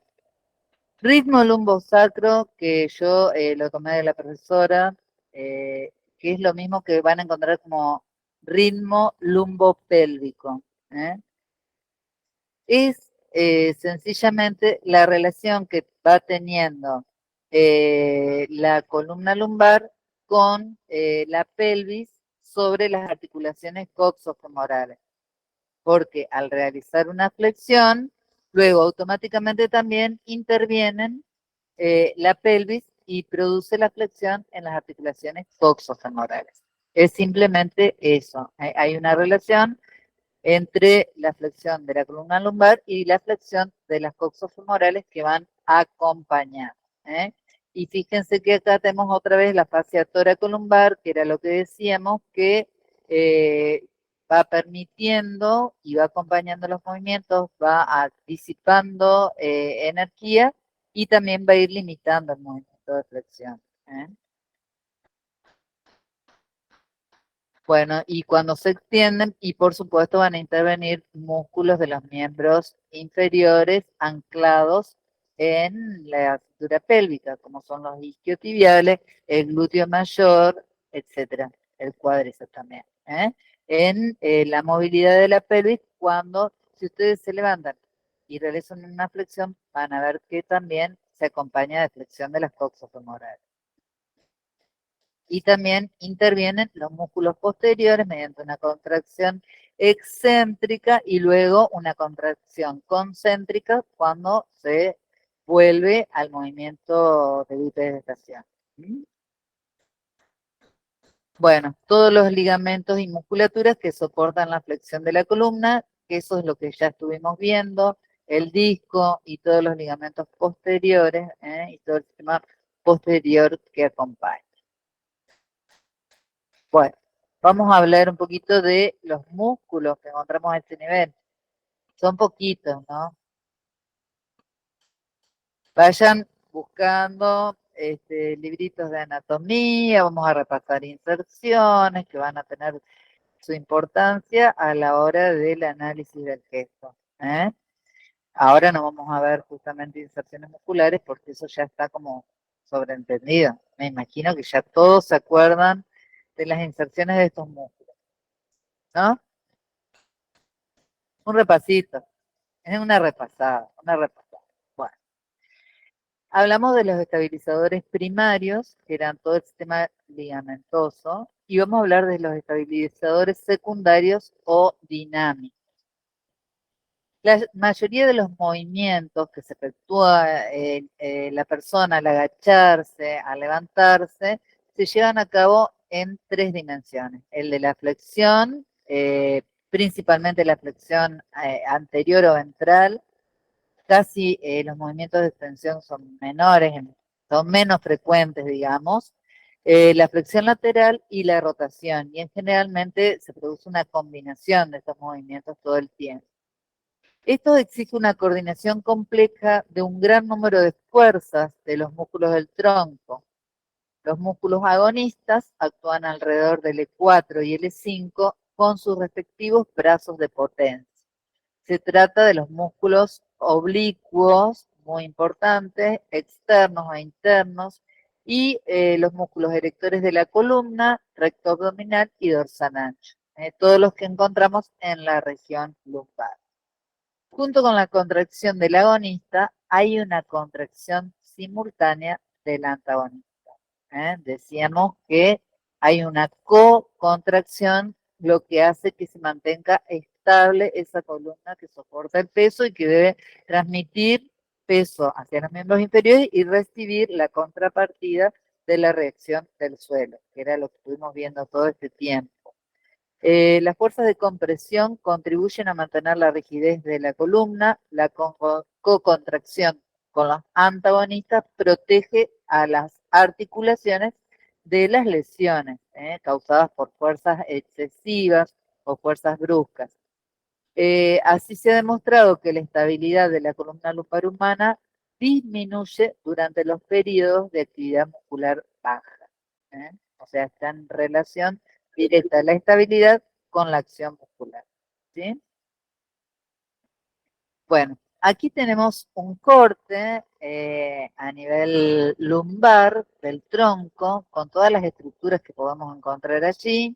Ritmo lumbosacro, que yo lo tomé de la profesora, que es lo mismo que van a encontrar como ritmo lumbopélvico. Es sencillamente la relación que va teniendo la columna lumbar con la pelvis sobre las articulaciones coxofemorales, porque al realizar una flexión, luego automáticamente también intervienen la pelvis y produce la flexión en las articulaciones coxofemorales. Es simplemente eso. Hay una relación entre la flexión de la columna lumbar y la flexión de las coxofemorales que van acompañadas. Y fíjense que acá tenemos otra vez la fascia toracolumbar, que era lo que decíamos, que eh, va permitiendo y va acompañando los movimientos, va disipando energía y también va a ir limitando el movimiento de flexión. Bueno, y cuando se extienden, y por supuesto van a intervenir músculos de los miembros inferiores anclados en la cintura pélvica, como son los isquiotibiales, el glúteo mayor, etcétera, el cuádriceps también. En la movilidad de la pelvis, cuando, si ustedes se levantan y realizan una flexión, van a ver que también se acompaña de flexión de las coxofemorales. Y también intervienen los músculos posteriores mediante una contracción excéntrica y luego una contracción concéntrica cuando se vuelve al movimiento de bipedestación. Bueno, todos los ligamentos y musculaturas que soportan la flexión de la columna, que eso es lo que ya estuvimos viendo, el disco y todos los ligamentos posteriores y todo el sistema posterior que acompaña. Bueno, vamos a hablar un poquito de los músculos que encontramos a este nivel. Son poquitos, ¿no? Vayan buscando libritos de anatomía, vamos a repasar inserciones que van a tener su importancia a la hora del análisis del gesto. Ahora no vamos a ver justamente inserciones musculares porque eso ya está como sobreentendido. Me imagino que ya todos se acuerdan de las inserciones de estos músculos, ¿no? Un repasito, es una repasada, una repasada. Bueno, hablamos de los estabilizadores primarios, que eran todo el sistema ligamentoso, y vamos a hablar de los estabilizadores secundarios o dinámicos. La mayoría de los movimientos que se efectúa la persona al agacharse, al levantarse, se llevan a cabo en 3 dimensiones. El de la flexión, principalmente la flexión anterior o ventral, casi los movimientos de extensión son menores, son menos frecuentes, digamos. La flexión lateral y la rotación, y generalmente se produce una combinación de estos movimientos todo el tiempo. Esto exige una coordinación compleja de un gran número de fuerzas de los músculos del tronco. Los músculos agonistas actúan alrededor del E4 y el E5 con sus respectivos brazos de potencia. Se trata de los músculos oblicuos, muy importantes, externos e internos, y los músculos erectores de la columna, recto abdominal y dorsal ancho. Todos los que encontramos en la región lumbar. Junto con la contracción del agonista, hay una contracción simultánea del antagonista. Decíamos que hay una co-contracción, lo que hace que se mantenga estable esa columna que soporta el peso y que debe transmitir peso hacia los miembros inferiores y recibir la contrapartida de la reacción del suelo, que era lo que estuvimos viendo todo este tiempo. Las fuerzas de compresión contribuyen a mantener la rigidez de la columna, la co-contracción con los antagonistas protege a las articulaciones de las lesiones causadas por fuerzas excesivas o fuerzas bruscas. Así se ha demostrado que la estabilidad de la columna lumbar humana disminuye durante los periodos de actividad muscular baja. O sea, está en relación directa la estabilidad con la acción muscular. ¿Sí? Bueno, aquí tenemos un corte a nivel lumbar del tronco con todas las estructuras que podemos encontrar allí.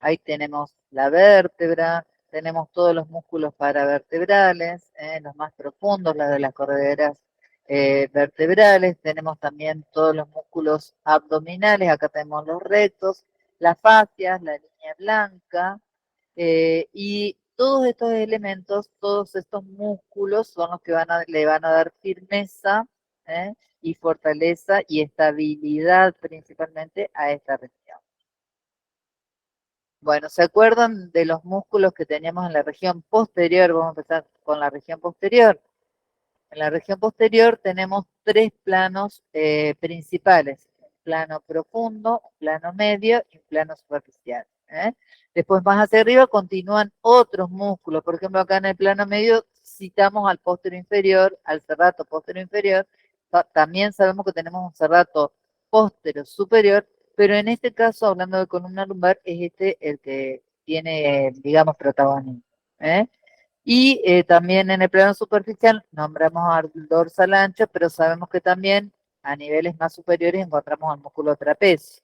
Ahí tenemos la vértebra, tenemos todos los músculos paravertebrales, los más profundos, las de las correderas vertebrales, tenemos también todos los músculos abdominales, acá tenemos los rectos, las fascias, la línea blanca, y todos estos elementos, todos estos músculos son los que le van a dar firmeza y fortaleza y estabilidad principalmente a esta región. Bueno, ¿se acuerdan de los músculos que teníamos en la región posterior? Vamos a empezar con la región posterior. En la región posterior tenemos tres planos principales, un plano profundo, un plano medio y un plano superficial. Después más hacia arriba continúan otros músculos, por ejemplo acá en el plano medio citamos al posterior inferior, al serrato posterior inferior, también sabemos que tenemos un serrato posterior superior, pero en este caso, hablando de columna lumbar, es este el que tiene, digamos, protagonismo. Y también en el plano superficial nombramos al dorsal ancho, pero sabemos que también a niveles más superiores encontramos al músculo trapecio.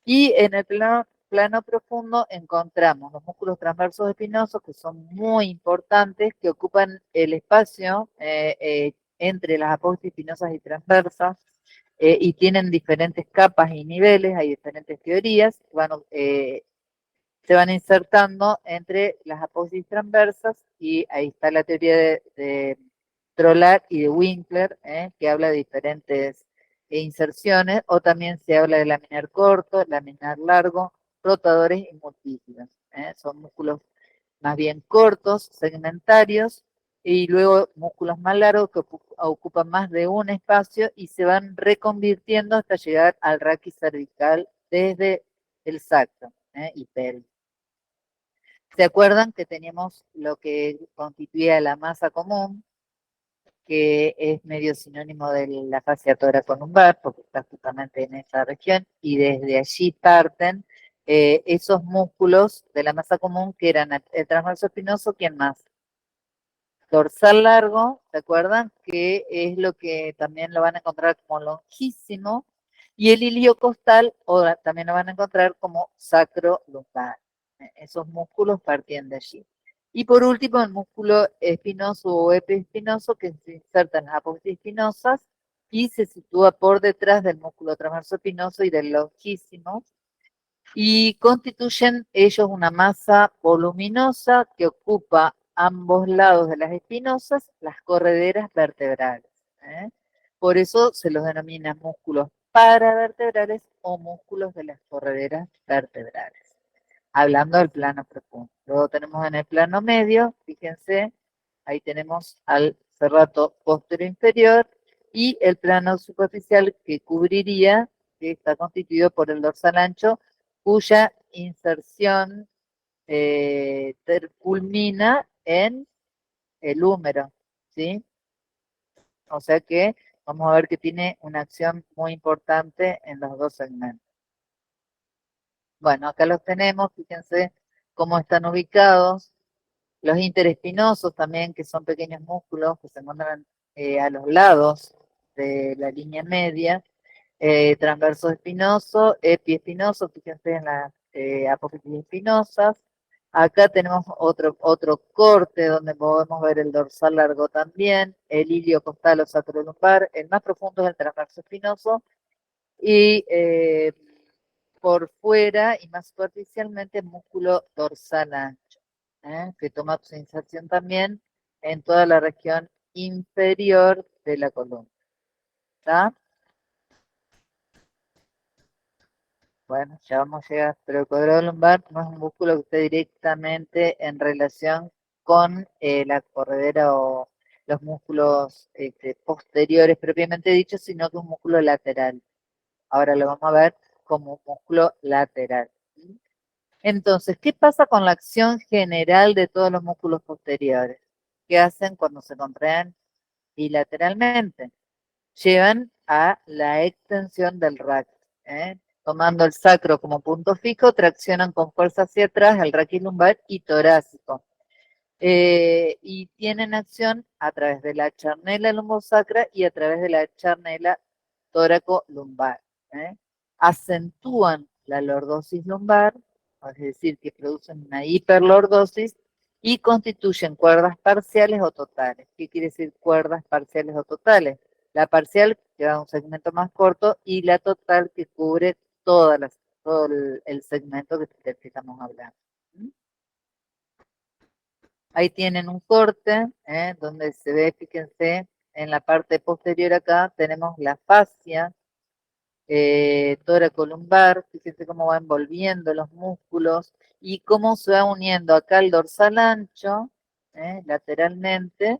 Y en el plano profundo encontramos los músculos transversos espinosos, que son muy importantes, que ocupan el espacio entre las apófisis espinosas y transversas, y tienen diferentes capas y niveles, hay diferentes teorías, se van insertando entre las apófisis transversas, y ahí está la teoría de Trollar y de Winkler, que habla de diferentes inserciones, o también se habla de laminar corto, laminar largo, rotadores y multífidos. Son músculos más bien cortos, segmentarios, y luego músculos más largos que ocupan más de un espacio y se van reconvirtiendo hasta llegar al raquis cervical desde el sacro y pelvis. ¿Se acuerdan que teníamos lo que constituía la masa común, que es medio sinónimo de la fascia toracolumbar, porque está justamente en esa región, y desde allí parten esos músculos de la masa común que eran el transverso espinoso? ¿Quién más? Dorsal largo, ¿se acuerdan? Que es lo que también lo van a encontrar como longísimo, y el iliocostal, o también lo van a encontrar como sacrolumbar. Esos músculos partían de allí. Y por último, el músculo espinoso o epiespinoso, que se inserta en las apófisis espinosas y se sitúa por detrás del músculo transverso espinoso y del longísimo, y constituyen ellos una masa voluminosa que ocupa ambos lados de las espinosas, las correderas vertebrales. Por eso se los denomina músculos paravertebrales o músculos de las correderas vertebrales, hablando del plano profundo. Luego tenemos en el plano medio, fíjense, ahí tenemos al serrato posterior inferior, y el plano superficial que cubriría, que está constituido por el dorsal ancho, cuya inserción culmina en el húmero, ¿sí? O sea que vamos a ver que tiene una acción muy importante en los dos segmentos. Bueno, acá los tenemos, fíjense cómo están ubicados. Los interespinosos también, que son pequeños músculos que se encuentran a los lados de la línea media. Transverso espinoso, epiespinoso, fíjense en las apófisis espinosas. Acá tenemos otro corte donde podemos ver el dorsal largo también, el ilio costal o sacrolumbar. El más profundo es el transverso espinoso y por fuera y más superficialmente músculo dorsal ancho, que toma su inserción también en toda la región inferior de la columna. ¿Está? Bueno, ya vamos a llegar, pero el cuadrado lumbar no es un músculo que esté directamente en relación con la corredera o los músculos posteriores propiamente dichos, sino que es un músculo lateral. Ahora lo vamos a ver como un músculo lateral. Entonces, ¿qué pasa con la acción general de todos los músculos posteriores? ¿Qué hacen cuando se contraen bilateralmente? Llevan a la extensión del raquis. Tomando el sacro como punto fijo, traccionan con fuerza hacia atrás el raquis lumbar y torácico. Y tienen acción a través de la charnela lumbosacra y a través de la charnela tóraco-lumbar. Acentúan la lordosis lumbar, es decir, que producen una hiperlordosis y constituyen cuerdas parciales o totales. ¿Qué quiere decir cuerdas parciales o totales? La parcial que da un segmento más corto y la total que cubre todo el segmento del que estamos hablando. Ahí tienen un corte, donde se ve, fíjense, en la parte posterior acá tenemos la fascia toracolumbar, fíjense cómo va envolviendo los músculos y cómo se va uniendo acá el dorsal ancho, lateralmente,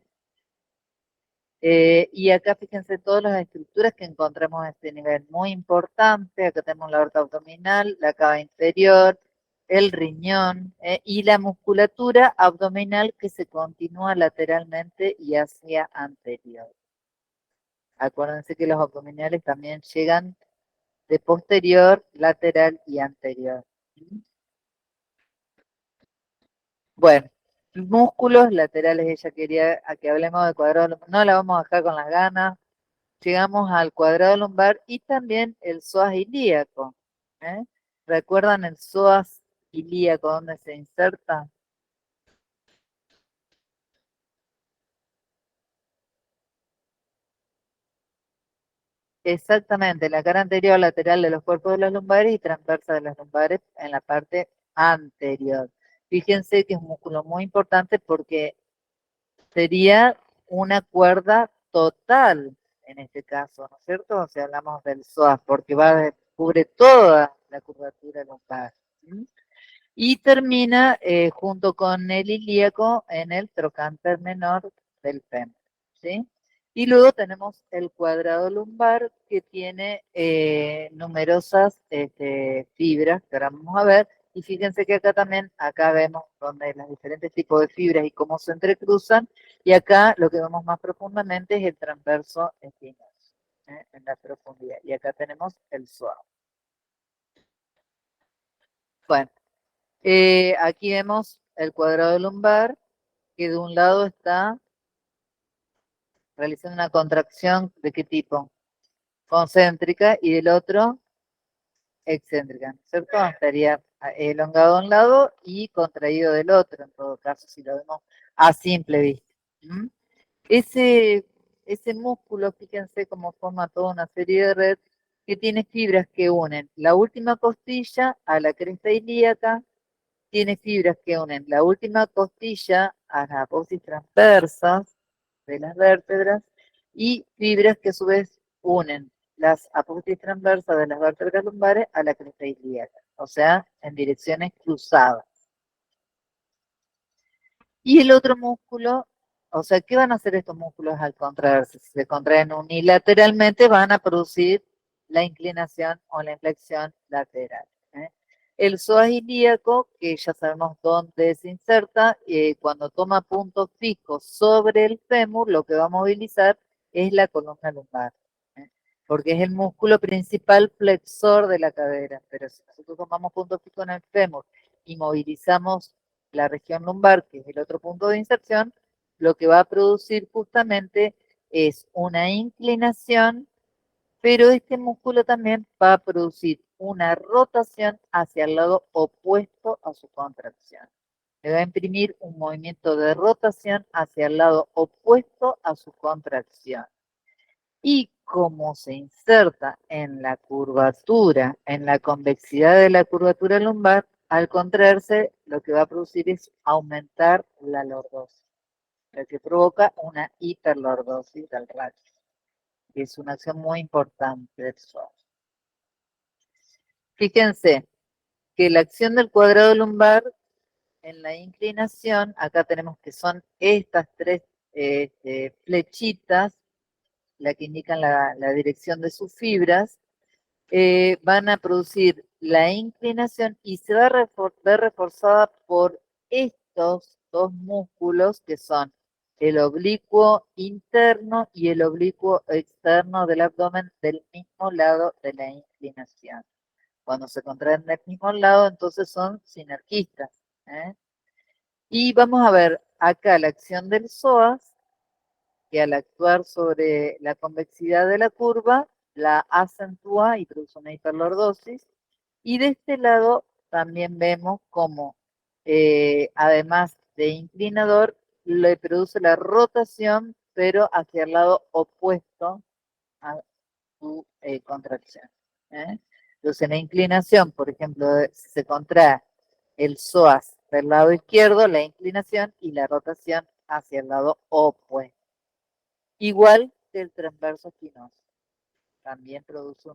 y acá fíjense todas las estructuras que encontramos a este nivel, muy importante. Acá tenemos la aorta abdominal, la cava inferior, el riñón y la musculatura abdominal que se continúa lateralmente y hacia anterior. Acuérdense que los abdominales también llegan de posterior, lateral y anterior. Bueno, músculos laterales, ella quería a que hablemos de cuadrado, no la vamos a dejar con las ganas. Llegamos al cuadrado lumbar y también el psoas ilíaco. ¿eh? ¿Recuerdan el psoas ilíaco donde se inserta? Exactamente, la cara anterior lateral de los cuerpos de las lumbares y transversa de las lumbares en la parte anterior. Fíjense que es un músculo muy importante porque sería una cuerda total en este caso, ¿no es cierto? O sea, hablamos del psoas porque cubre toda la curvatura lumbar. Y termina junto con el ilíaco en el trocánter menor del fémur, ¿sí? Y luego tenemos el cuadrado lumbar que tiene numerosas fibras que ahora vamos a ver. Y fíjense que acá también, acá vemos donde los diferentes tipos de fibras y cómo se entrecruzan. Y acá lo que vemos más profundamente es el transverso espinoso, en la profundidad. Y acá tenemos el psoas. Bueno. Aquí vemos el cuadrado lumbar, que de un lado está realizando una contracción de qué tipo, concéntrica, y del otro excéntrica, ¿cierto? Estaría elongado de un lado y contraído del otro, en todo caso, si lo vemos a simple vista. ¿Mm? Ese músculo, fíjense cómo forma toda una serie de redes que tiene fibras que unen la última costilla a la cresta ilíaca, tiene fibras que unen la última costilla a las apófisis transversas de las vértebras y fibras que a su vez unen las apófisis transversas de las vértebras lumbares a la cresta ilíaca, o sea, en direcciones cruzadas. Y el otro músculo, o sea, ¿qué van a hacer estos músculos al contraerse? Si se contraen unilateralmente, van a producir la inclinación o la inflexión lateral. El psoas ilíaco, que ya sabemos dónde se inserta, cuando toma punto fijo sobre el fémur, lo que va a movilizar es la columna lumbar, porque es el músculo principal flexor de la cadera. Pero si nosotros tomamos punto fijo en el fémur y movilizamos la región lumbar, que es el otro punto de inserción, lo que va a producir justamente es una inclinación, pero este músculo también va a producir una rotación hacia el lado opuesto a su contracción. Le va a imprimir un movimiento de rotación hacia el lado opuesto a su contracción. Y como se inserta en la curvatura, en la convexidad de la curvatura lumbar, al contraerse, lo que va a producir es aumentar la lordosis, lo que provoca una hiperlordosis del raquis, que es una acción muy importante del psoas. Fíjense que la acción del cuadrado lumbar en la inclinación, acá tenemos que son estas tres flechitas, la que indican la dirección de sus fibras, van a producir la inclinación y se va a ver reforzada por estos dos músculos que son el oblicuo interno y el oblicuo externo del abdomen del mismo lado de la inclinación. Cuando se contraen del mismo lado, entonces son sinergistas. Y vamos a ver acá la acción del psoas, que al actuar sobre la convexidad de la curva, la acentúa y produce una hiperlordosis. Y de este lado también vemos como, además de inclinador, le produce la rotación, pero hacia el lado opuesto a su contracción. Entonces, la inclinación, por ejemplo, se contrae el psoas del lado izquierdo, la inclinación y la rotación hacia el lado opuesto. Igual que el transverso espinoso. También produce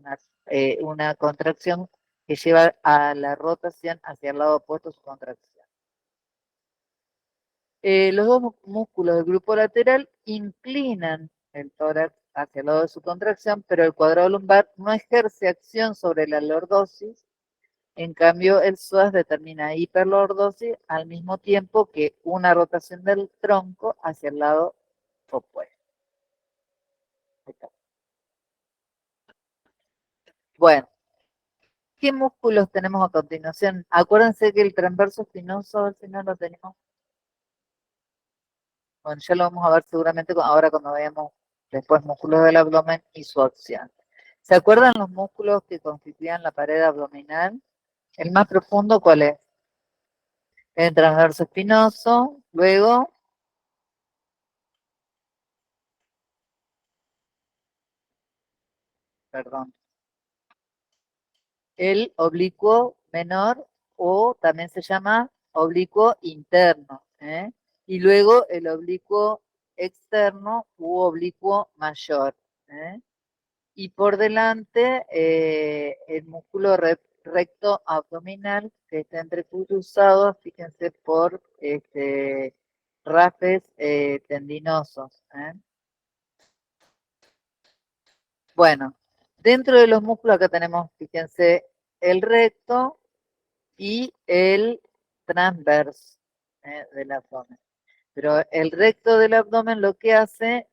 una contracción que lleva a la rotación hacia el lado opuesto a su contracción. Los dos músculos del grupo lateral inclinan el tórax hacia el lado de su contracción, pero el cuadrado lumbar no ejerce acción sobre la lordosis. En cambio, el psoas determina hiperlordosis al mismo tiempo que una rotación del tronco hacia el lado opuesto. Bueno, ¿qué músculos tenemos a continuación? Acuérdense que el transverso espinoso, al final lo tenemos. Bueno, ya lo vamos a ver seguramente ahora cuando veamos después músculos del abdomen y su acción. ¿Se acuerdan los músculos que constituían la pared abdominal? El más profundo, ¿cuál es? El transverso espinoso, luego perdón, el oblicuo menor o también se llama oblicuo interno, y luego el oblicuo externo u oblicuo mayor. Y por delante el músculo recto abdominal que está entrecruzado, fíjense, por rafes tendinosos. Bueno, dentro de los músculos acá tenemos, fíjense, el recto y el transverso del abdomen. Pero el recto del abdomen lo que hace,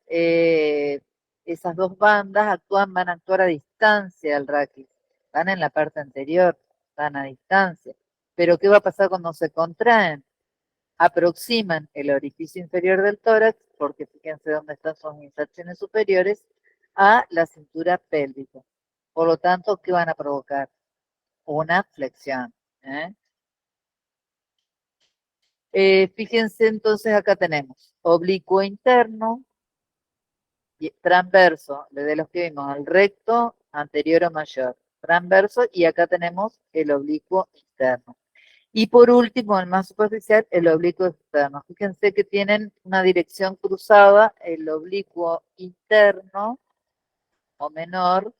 esas dos bandas van a actuar a distancia del raquis. Van en la parte anterior, van a distancia. Pero ¿qué va a pasar cuando se contraen? Aproximan el orificio inferior del tórax, porque fíjense dónde están sus inserciones superiores, a la cintura pélvica. Por lo tanto, ¿qué van a provocar? Una flexión. Fíjense entonces, acá tenemos oblicuo interno, y transverso, de los que vimos, al recto, anterior o mayor, transverso, y acá tenemos el oblicuo interno. Y por último, el más superficial, el oblicuo externo. Fíjense que tienen una dirección cruzada, el oblicuo interno o menor,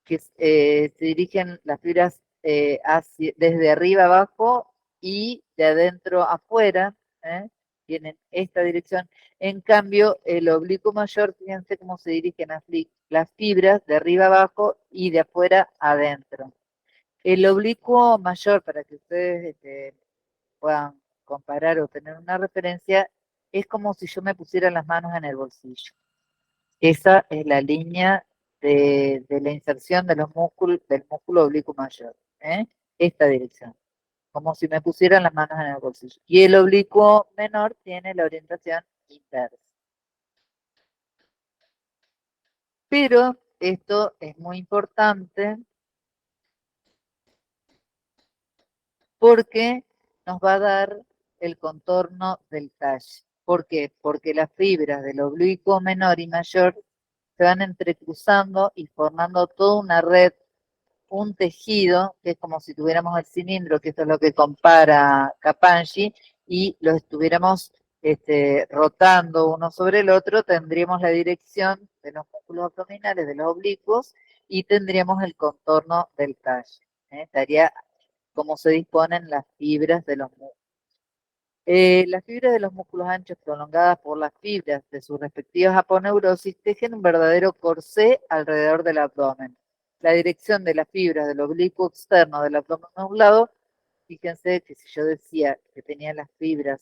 que se dirigen las fibras desde arriba abajo y de adentro afuera, tienen esta dirección. En cambio, el oblicuo mayor, fíjense cómo se dirigen las fibras de arriba abajo y de afuera adentro. El oblicuo mayor, para que ustedes puedan comparar o tener una referencia, es como si yo me pusiera las manos en el bolsillo. Esa es la línea de la inserción de los músculos, del músculo oblicuo mayor. Esta dirección. como si me pusieran las manos en el bolsillo. Y el oblicuo menor tiene la orientación inversa. Pero esto es muy importante porque nos va a dar el contorno del talle. ¿Por qué? Porque las fibras del oblicuo menor y mayor se van entrecruzando y formando toda una red, un tejido, que es como si tuviéramos el cilindro, que esto es lo que compara Capangi, y lo estuviéramos rotando uno sobre el otro, tendríamos la dirección de los músculos abdominales, de los oblicuos, y tendríamos el contorno del talle. Estaría como se disponen las fibras de los músculos. Las fibras de los músculos anchos prolongadas por las fibras de sus respectivas aponeurosis tejen un verdadero corsé alrededor del abdomen. La dirección de las fibras del oblicuo externo del abdomen a un lado, fíjense que si yo decía que tenía las fibras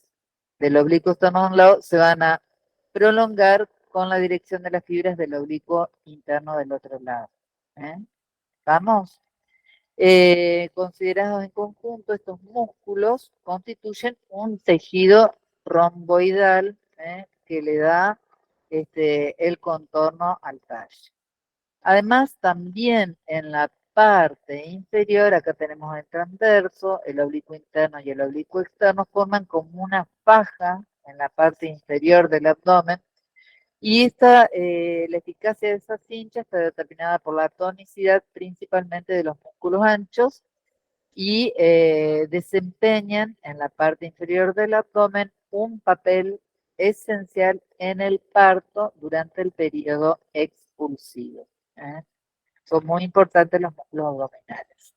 del oblicuo externo a un lado, se van a prolongar con la dirección de las fibras del oblicuo interno del otro lado. ¿Vamos? Considerados en conjunto, estos músculos constituyen un tejido romboidal que le da el contorno al talle. Además, también en la parte inferior, acá tenemos el transverso, el oblicuo interno y el oblicuo externo, forman como una faja en la parte inferior del abdomen, y la eficacia de esa cincha está determinada por la tonicidad principalmente de los músculos anchos y desempeñan en la parte inferior del abdomen un papel esencial en el parto durante el periodo expulsivo. ¿eh? Son muy importantes los músculos abdominales.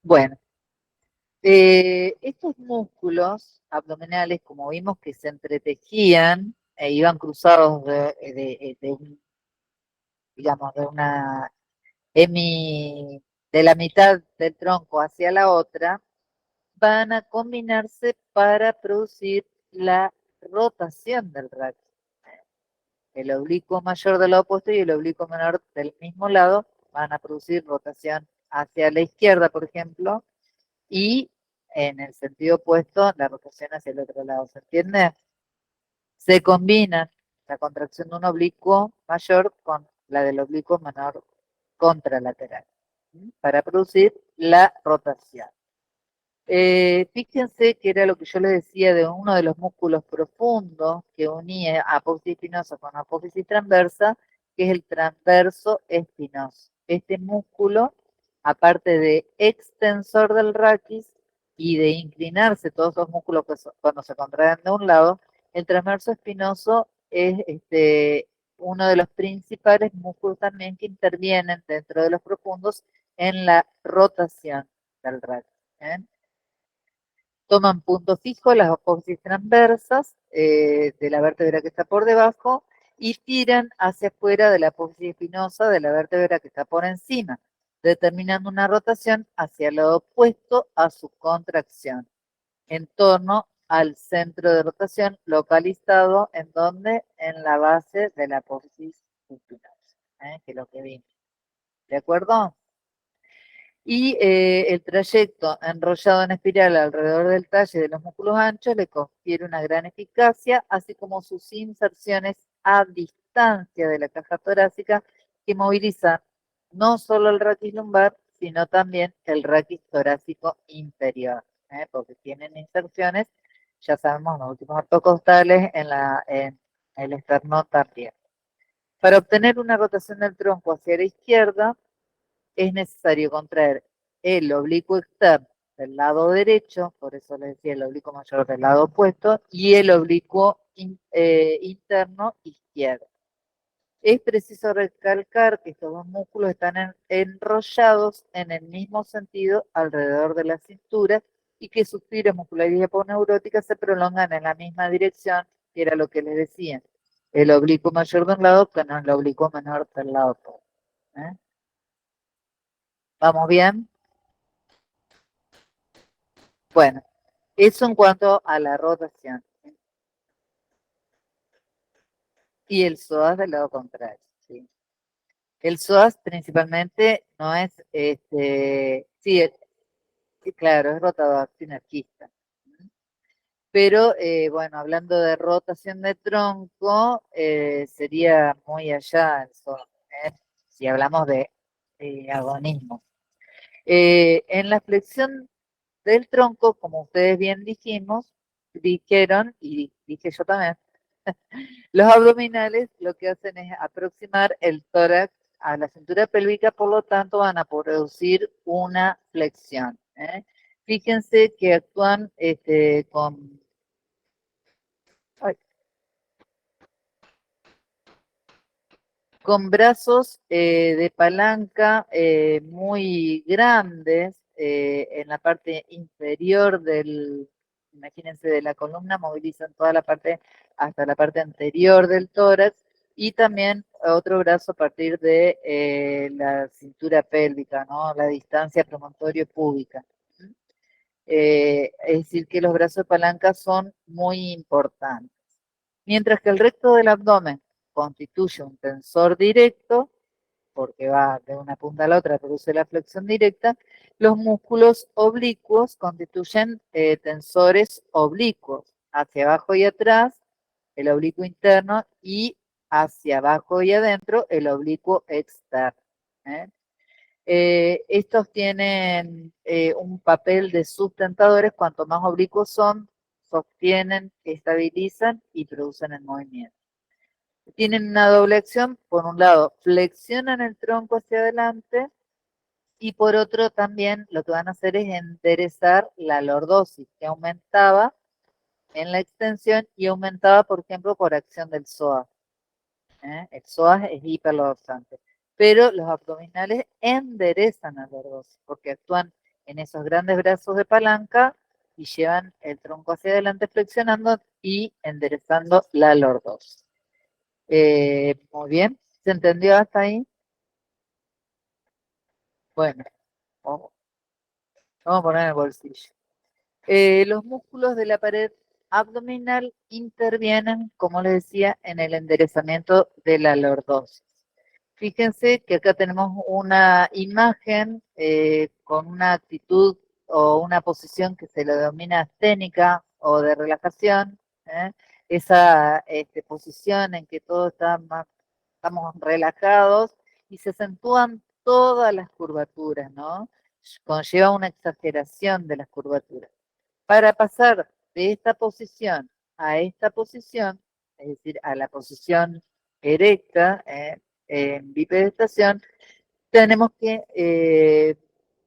Bueno, estos músculos abdominales, como vimos que se entretejían e iban cruzados digamos, de la mitad del tronco hacia la otra, van a combinarse para producir la rotación del raquis. El oblicuo mayor del lado opuesto y el oblicuo menor del mismo lado van a producir rotación hacia la izquierda, por ejemplo, y en el sentido opuesto, la rotación hacia el otro lado. ¿Se entiende? Se combina la contracción de un oblicuo mayor con la del oblicuo menor contralateral para producir la rotación. Fíjense que era lo que yo les decía de uno de los músculos profundos que unía apófisis espinosa con apófisis transversa, que es el transverso espinoso. Este músculo, aparte de extensor del raquis y de inclinarse todos los músculos cuando se contraen de un lado, el transverso espinoso es uno de los principales músculos también que intervienen dentro de los profundos en la rotación del raquis. Toman punto fijo las apófisis transversas de la vértebra que está por debajo y tiran hacia afuera de la apófisis espinosa de la vértebra que está por encima, determinando una rotación hacia el lado opuesto a su contracción, en torno al centro de rotación localizado en donde, en la base de la apófisis espinosa, que es lo que vimos. ¿De acuerdo? Y el trayecto enrollado en espiral alrededor del talle de los músculos anchos le confiere una gran eficacia, así como sus inserciones a distancia de la caja torácica que movilizan no solo el raquis lumbar, sino también el raquis torácico inferior, porque tienen inserciones, ya sabemos, los últimos ortocostales en el esternón también. Para obtener una rotación del tronco hacia la izquierda, es necesario contraer el oblicuo externo del lado derecho, por eso les decía el oblicuo mayor del lado opuesto, y el oblicuo interno izquierdo. Es preciso recalcar que estos dos músculos están enrollados en el mismo sentido alrededor de la cintura y que sus fibras musculares y aponeuróticas se prolongan en la misma dirección, que era lo que les decía, el oblicuo mayor de un lado con el oblicuo menor del lado opuesto. ¿Vamos bien? Bueno, eso en cuanto a la rotación. Y el psoas del lado contrario. ¿sí? El psoas principalmente no es, sí, claro, es rotador, sinergista. Pero, bueno, hablando de rotación de tronco, sería muy allá eso, si hablamos de agonismo. En la flexión del tronco, como ustedes bien dijeron, y dije yo también, los abdominales lo que hacen es aproximar el tórax a la cintura pélvica, por lo tanto van a producir una flexión. Fíjense que actúan ay, con brazos de palanca muy grandes en la parte inferior imagínense, de la columna, movilizan toda la parte hasta la parte anterior del tórax y también otro brazo a partir de la cintura pélvica, ¿no? La distancia promontorio-púbica. Es decir, que los brazos de palanca son muy importantes. Mientras que el recto del abdomen constituye un tensor directo, porque va de una punta a la otra, produce la flexión directa, los músculos oblicuos constituyen tensores oblicuos, hacia abajo y atrás, el oblicuo interno, y hacia abajo y adentro, el oblicuo externo. ¿eh? Estos tienen un papel de sustentadores, cuanto más oblicuos son, sostienen, estabilizan y producen el movimiento. Tienen una doble acción, por un lado flexionan el tronco hacia adelante y por otro también lo que van a hacer es enderezar la lordosis que aumentaba en la extensión y aumentaba, por ejemplo, por acción del psoas. El psoas es hiperlordosante, pero los abdominales enderezan la lordosis porque actúan en esos grandes brazos de palanca y llevan el tronco hacia adelante flexionando y enderezando la lordosis. Muy bien, ¿se entendió hasta ahí? Bueno, vamos a poner en el bolsillo. Los músculos de la pared abdominal intervienen, como les decía, en el enderezamiento de la lordosis. Fíjense que acá tenemos una imagen con una actitud o una posición que se le denomina esténica o de relajación. Esa posición en que todo está más, estamos relajados y se acentúan todas las curvaturas, ¿no? Conlleva una exageración de las curvaturas. Para pasar de esta posición a esta posición, es decir, a la posición erecta, en bipedestación, tenemos que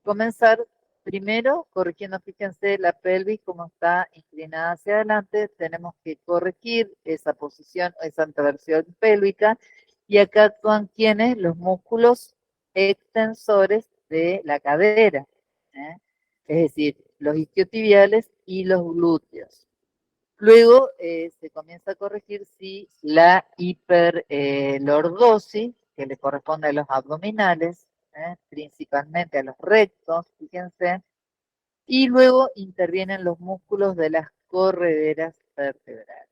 comenzar primero corrigiendo, fíjense, la pelvis como está inclinada hacia adelante, tenemos que corregir esa posición, esa anteversión pélvica, y acá actúan quienes, los músculos extensores de la cadera, ¿eh? Es decir, los isquiotibiales y los glúteos. Luego se comienza a corregir si la hiperlordosis, que le corresponde a los abdominales, principalmente a los rectos, fíjense, y luego intervienen los músculos de las correderas vertebrales.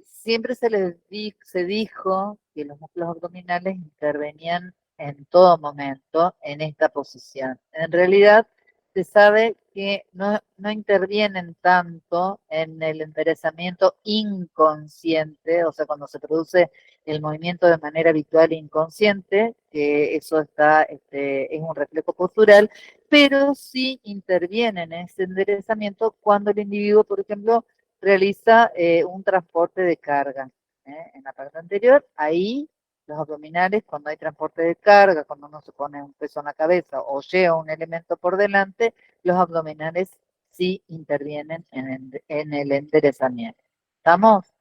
Siempre se dijo que los músculos abdominales intervenían en todo momento en esta posición. En realidad, se sabe que no intervienen tanto en el enderezamiento inconsciente, o sea, cuando se produce el movimiento de manera habitual e inconsciente, que eso es un reflejo postural, pero sí intervienen en ese enderezamiento cuando el individuo, por ejemplo, realiza un transporte de carga. En la parte anterior, ahí los abdominales, cuando hay transporte de carga, cuando uno se pone un peso en la cabeza o lleva un elemento por delante, los abdominales sí intervienen en el enderezamiento. ¿Estamos?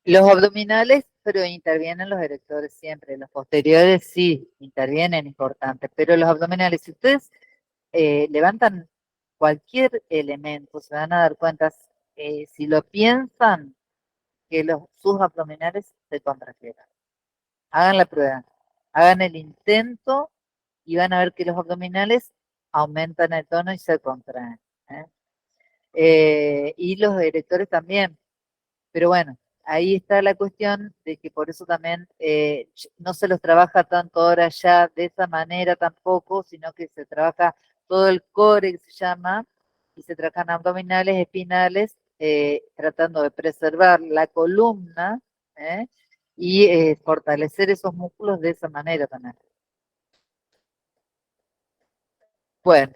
Los abdominales, pero intervienen los erectores siempre. Los posteriores sí intervienen, importante. Pero los abdominales, si ustedes levantan cualquier elemento, se van a dar cuenta, si lo piensan, que sus abdominales se contrajeran. Hagan la prueba, hagan el intento y van a ver que los abdominales aumentan el tono y se contraen. Y los erectores también. Pero bueno, ahí está la cuestión de que por eso también no se los trabaja tanto ahora ya de esa manera tampoco, sino que se trabaja todo el core que se llama, y se trabajan abdominales, espinales, tratando de preservar la columna, y fortalecer esos músculos de esa manera también. Bueno,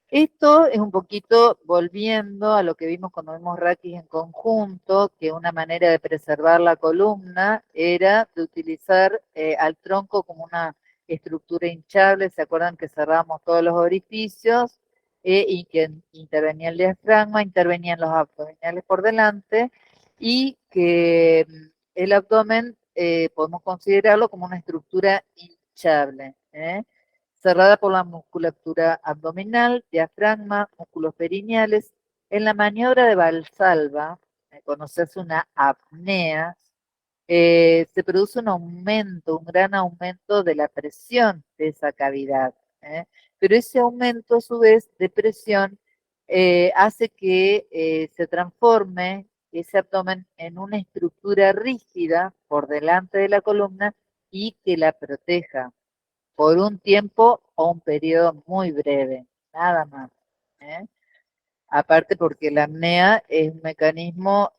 esto es un poquito volviendo a lo que vimos cuando vimos raquis en conjunto, que una manera de preservar la columna era de utilizar al tronco como una estructura hinchable. ¿Se acuerdan que cerramos todos los orificios y que intervenía el diafragma, intervenían los abdominales por delante y que el abdomen podemos considerarlo como una estructura hinchable, cerrada por la musculatura abdominal, diafragma, músculos perineales. En la maniobra de Valsalva, cuando se hace una apnea, se produce un aumento, un gran aumento de la presión de esa cavidad. Pero ese aumento, a su vez, de presión hace que se transforme ese abdomen en una estructura rígida por delante de la columna y que la proteja por un tiempo o un periodo muy breve, nada más. ¿eh? Aparte porque la apnea es un mecanismo,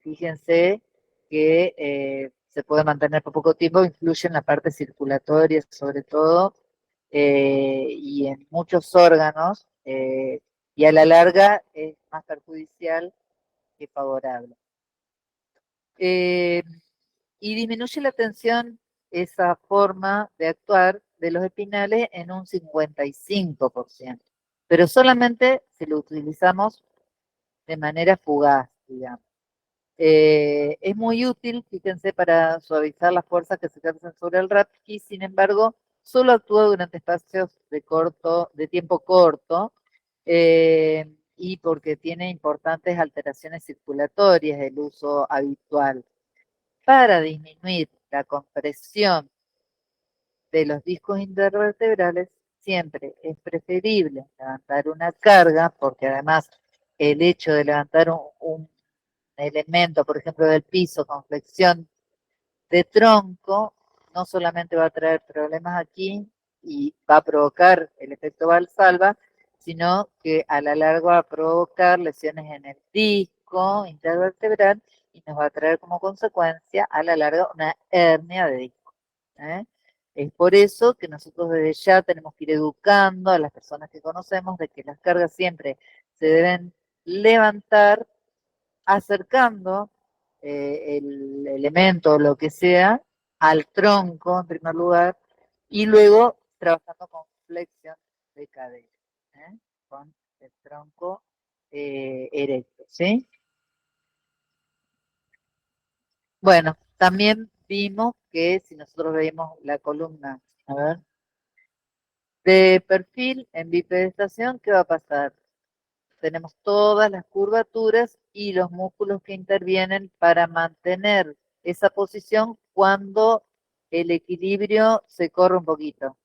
fíjense, que se puede mantener por poco tiempo, influye en la parte circulatoria sobre todo, y en muchos órganos, y a la larga es más perjudicial que favorable. Y disminuye la tensión esa forma de actuar de los espinales en un 55%, pero solamente si lo utilizamos de manera fugaz, digamos. Es muy útil, fíjense, para suavizar las fuerzas que se ejercen sobre el raquis, sin embargo, solo actúa durante espacios de tiempo corto, y porque tiene importantes alteraciones circulatorias el uso habitual. Para disminuir la compresión de los discos intervertebrales, siempre es preferible levantar una carga, porque además el hecho de levantar un elemento, por ejemplo, del piso con flexión de tronco, no solamente va a traer problemas aquí y va a provocar el efecto Valsalva, sino que a la larga va a provocar lesiones en el disco intervertebral y nos va a traer como consecuencia a la larga una hernia de disco. ¿eh? Es por eso que nosotros desde ya tenemos que ir educando a las personas que conocemos de que las cargas siempre se deben levantar acercando el elemento o lo que sea al tronco en primer lugar y luego trabajando con flexión de cadera, con el tronco erecto, ¿sí? Bueno, también vimos que si nosotros veíamos la columna, a ver, de perfil en bipedestación, ¿qué va a pasar? Tenemos todas las curvaturas y los músculos que intervienen para mantener esa posición cuando el equilibrio se corre un poquito.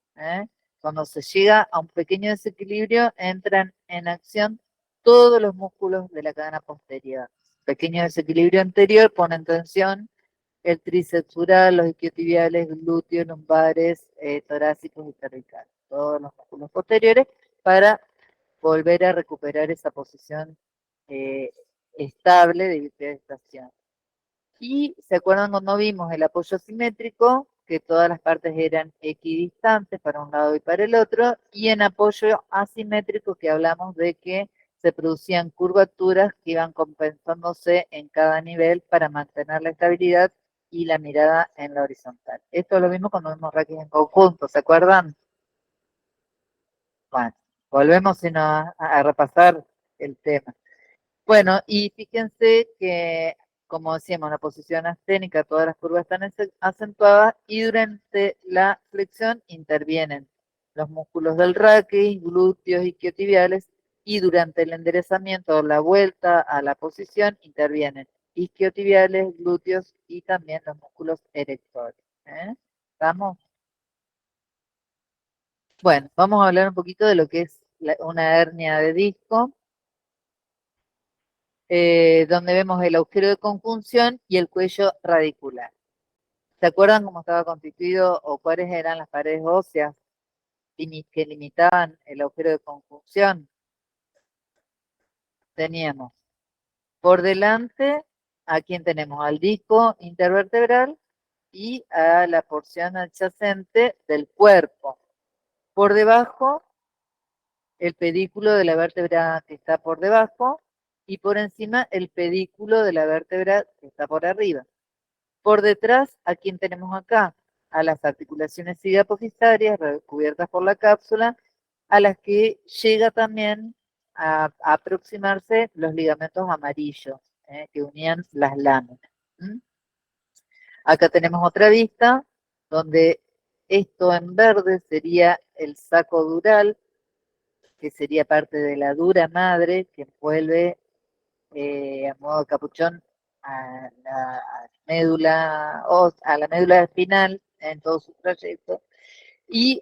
Cuando se llega a un pequeño desequilibrio, entran en acción todos los músculos de la cadena posterior. Pequeño desequilibrio anterior pone en tensión el tríceps ural, los isquiotibiales, glúteos, lumbares, torácicos y cervicales. Todos los músculos posteriores para volver a recuperar esa posición eh, estable de bipedestación. Y se acuerdan cuando vimos el apoyo simétrico, que todas las partes eran equidistantes para un lado y para el otro, y en apoyo asimétrico que hablamos de que se producían curvaturas que iban compensándose en cada nivel para mantener la estabilidad y la mirada en la horizontal. Esto es lo mismo cuando vemos raquis en conjunto, ¿se acuerdan? Bueno, volvemos sino a repasar el tema. Bueno, y fíjense que, como decíamos, la posición asténica, todas las curvas están acentuadas y durante la flexión intervienen los músculos del raquis, glúteos, isquiotibiales, y durante el enderezamiento o la vuelta a la posición intervienen isquiotibiales, glúteos y también los músculos erectores. ¿Estamos? Bueno, vamos a hablar un poquito de lo que es una hernia de disco. donde vemos el agujero de conjunción y el cuello radicular. ¿Se acuerdan cómo estaba constituido o cuáles eran las paredes óseas que limitaban el agujero de conjunción? Teníamos por delante, ¿a quién tenemos? Al disco intervertebral y a la porción adyacente del cuerpo. Por debajo, el pedículo de la vértebra que está por debajo y por encima el pedículo de la vértebra que está por arriba. Por detrás, ¿a quién tenemos acá? A las articulaciones sigapofisarias recubiertas por la cápsula, a las que llega también a aproximarse los ligamentos amarillos que unían las láminas. ¿Mm? Acá tenemos otra vista, donde esto en verde sería el saco dural, que sería parte de la dura madre que envuelve a modo capuchón a la médula, a la médula espinal en todo su trayecto, y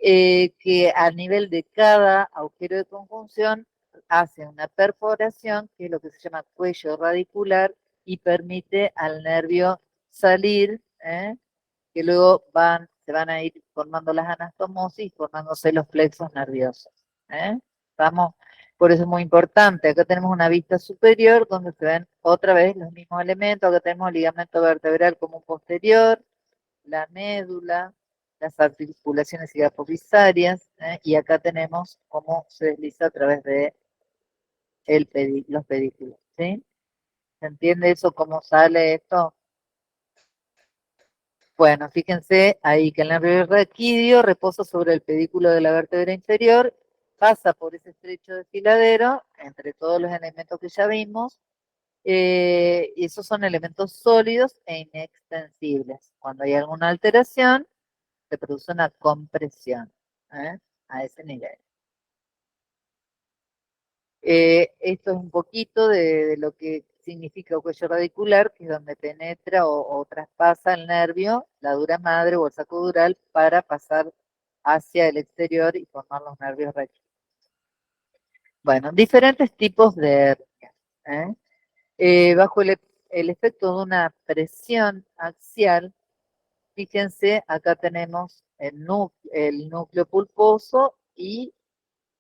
que a nivel de cada agujero de conjunción hace una perforación, que es lo que se llama cuello radicular, y permite al nervio salir, que luego se van a ir formando las anastomosis, formándose los plexos nerviosos. ¿Vamos? Por eso es muy importante. Acá tenemos una vista superior donde se ven otra vez los mismos elementos. Acá tenemos el ligamento vertebral común posterior, la médula, las articulaciones sigapofisarias, y acá tenemos cómo se desliza a través de los pedículos. ¿Sí? ¿Se entiende eso? ¿Cómo sale esto? Bueno, fíjense ahí que el nervio raquídeo reposa sobre el pedículo de la vértebra inferior, pasa por ese estrecho desfiladero, entre todos los elementos que ya vimos, y esos son elementos sólidos e inextensibles. Cuando hay alguna alteración, se produce una compresión a ese nivel. Esto es un poquito de lo que significa el cuello radicular, que es donde penetra o traspasa el nervio, la dura madre o el saco dural, para pasar hacia el exterior y formar los nervios raquídeos. Bueno, diferentes tipos de hernias. Bajo el efecto de una presión axial, fíjense, acá tenemos el núcleo pulposo y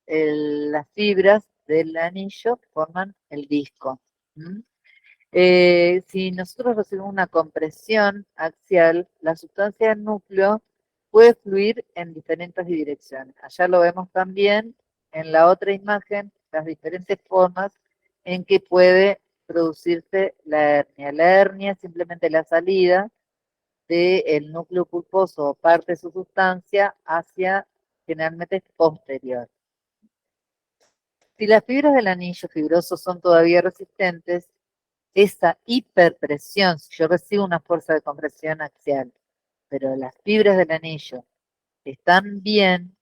las fibras del anillo que forman el disco. Si nosotros recibimos una compresión axial, la sustancia del núcleo puede fluir en diferentes direcciones. Allá lo vemos también en la otra imagen, las diferentes formas en que puede producirse la hernia. La hernia es simplemente la salida del núcleo pulposo o parte de su sustancia hacia, generalmente, posterior. Si las fibras del anillo fibroso son todavía resistentes, esa hiperpresión, si yo recibo una fuerza de compresión axial, pero las fibras del anillo están bien,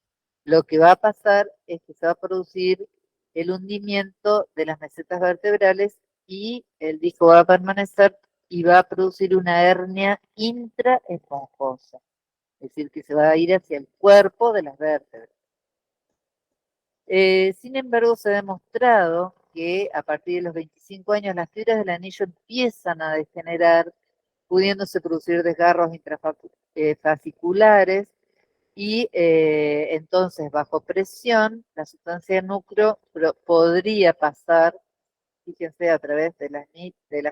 lo que va a pasar es que se va a producir el hundimiento de las mesetas vertebrales y el disco va a permanecer y va a producir una hernia intraesponjosa, es decir, que se va a ir hacia el cuerpo de las vértebras. Sin embargo, se ha demostrado que a partir de los 25 años las fibras del anillo empiezan a degenerar, pudiéndose producir desgarros intrafasciculares y entonces bajo presión la sustancia del núcleo podría pasar, fíjense, a través de las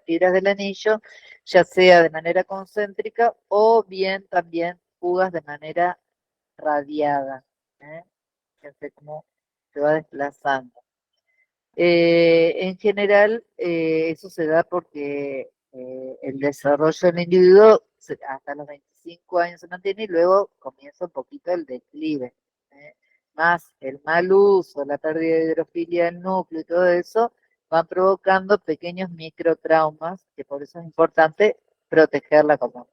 fibras del anillo, ya sea de manera concéntrica o bien también fugas de manera radiada. Fíjense cómo se va desplazando. En general, eso se da porque el desarrollo del individuo hasta los 25 años se mantiene y luego comienza un poquito el declive. Más el mal uso, la pérdida de hidrofilia del núcleo y todo eso van provocando pequeños microtraumas, que por eso es importante proteger la columna.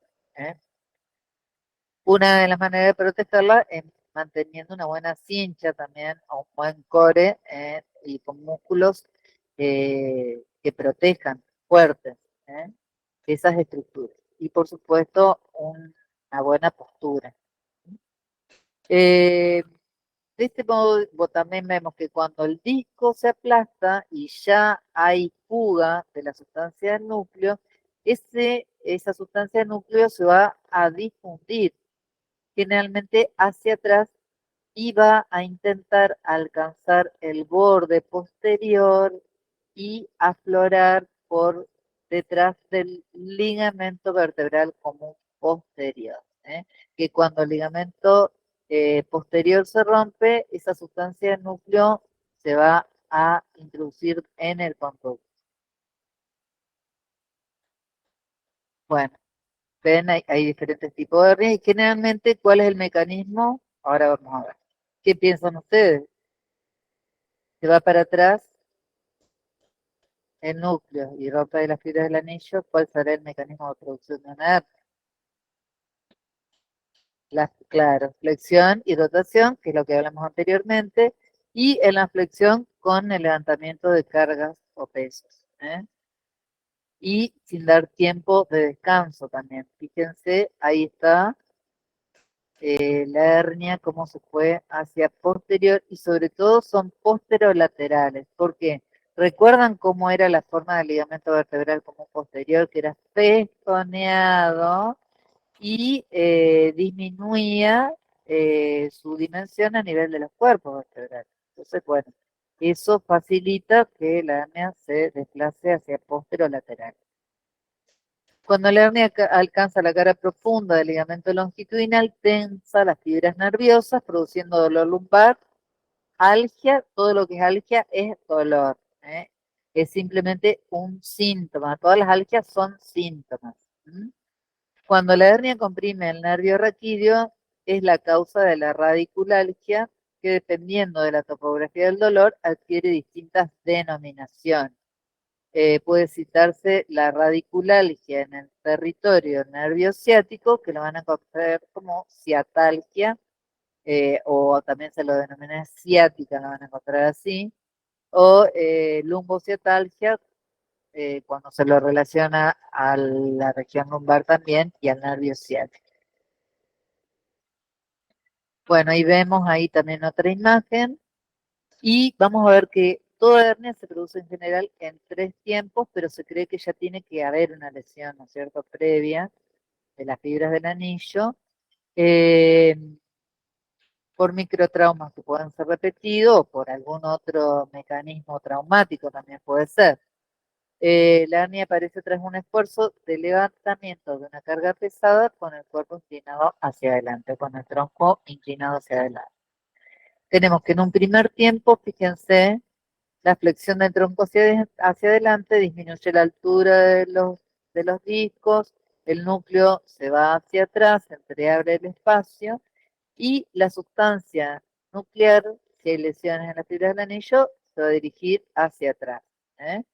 Una de las maneras de protegerla es manteniendo una buena cincha también, o un buen core y con músculos que protejan fuertes esas estructuras. Y por supuesto, una buena postura. De De este modo, también vemos que cuando el disco se aplasta y ya hay fuga de la sustancia del núcleo, esa sustancia del núcleo se va a difundir generalmente hacia atrás y va a intentar alcanzar el borde posterior y aflorar por detrás del ligamento vertebral común posterior. ¿Eh? Que cuando el ligamento posterior se rompe, esa sustancia del núcleo se va a introducir en el conducto. Bueno, ven, hay diferentes tipos de hernias y generalmente, ¿cuál es el mecanismo? Ahora vamos a ver. ¿Qué piensan ustedes? Se va para atrás el núcleo y rompe las fibras del anillo, ¿cuál será el mecanismo de producción de una hernia? Claro, flexión y rotación, que es lo que hablamos anteriormente, y en la flexión con el levantamiento de cargas o pesos. ¿Eh? Y sin dar tiempo de descanso también. Fíjense, ahí está la hernia, cómo se fue hacia posterior y sobre todo son posterolaterales. ¿Por qué? ¿Recuerdan cómo era la forma del ligamento vertebral común posterior? Que era festoneado y disminuía su dimensión a nivel de los cuerpos vertebrales. Entonces, bueno, eso facilita que la hernia se desplace hacia posterolateral. Cuando la hernia alcanza la cara profunda del ligamento longitudinal, tensa las fibras nerviosas, produciendo dolor lumbar, algia, todo lo que es algia es dolor. ¿Eh? Es simplemente un síntoma. Todas las algias son síntomas. Cuando la hernia comprime el nervio raquídeo, es la causa de la radiculalgia, que dependiendo de la topografía del dolor, adquiere distintas denominaciones. Puede citarse la radiculalgia en el territorio nervio ciático, que lo van a conocer como ciatalgia, o también se lo denomina ciática, lo van a encontrar así, o lumbociatalgia, cuando se lo relaciona a la región lumbar también y al nervio ciático. Bueno, ahí vemos ahí también otra imagen y vamos a ver que toda hernia se produce en general en 3 tiempos, pero se cree que ya tiene que haber una lesión, ¿no es cierto?, previa de las fibras del anillo, eh, por microtraumas que puedan ser repetidos o por algún otro mecanismo traumático también puede ser. La hernia aparece tras un esfuerzo de levantamiento de una carga pesada con el cuerpo inclinado hacia adelante, con el tronco inclinado hacia adelante. Tenemos que en un primer tiempo, fíjense, la flexión del tronco hacia adelante disminuye la altura de los discos, el núcleo se va hacia atrás, se entreabre el espacio y la sustancia nuclear, si hay lesiones en las fibras del anillo, se va a dirigir hacia atrás. ¿Eh?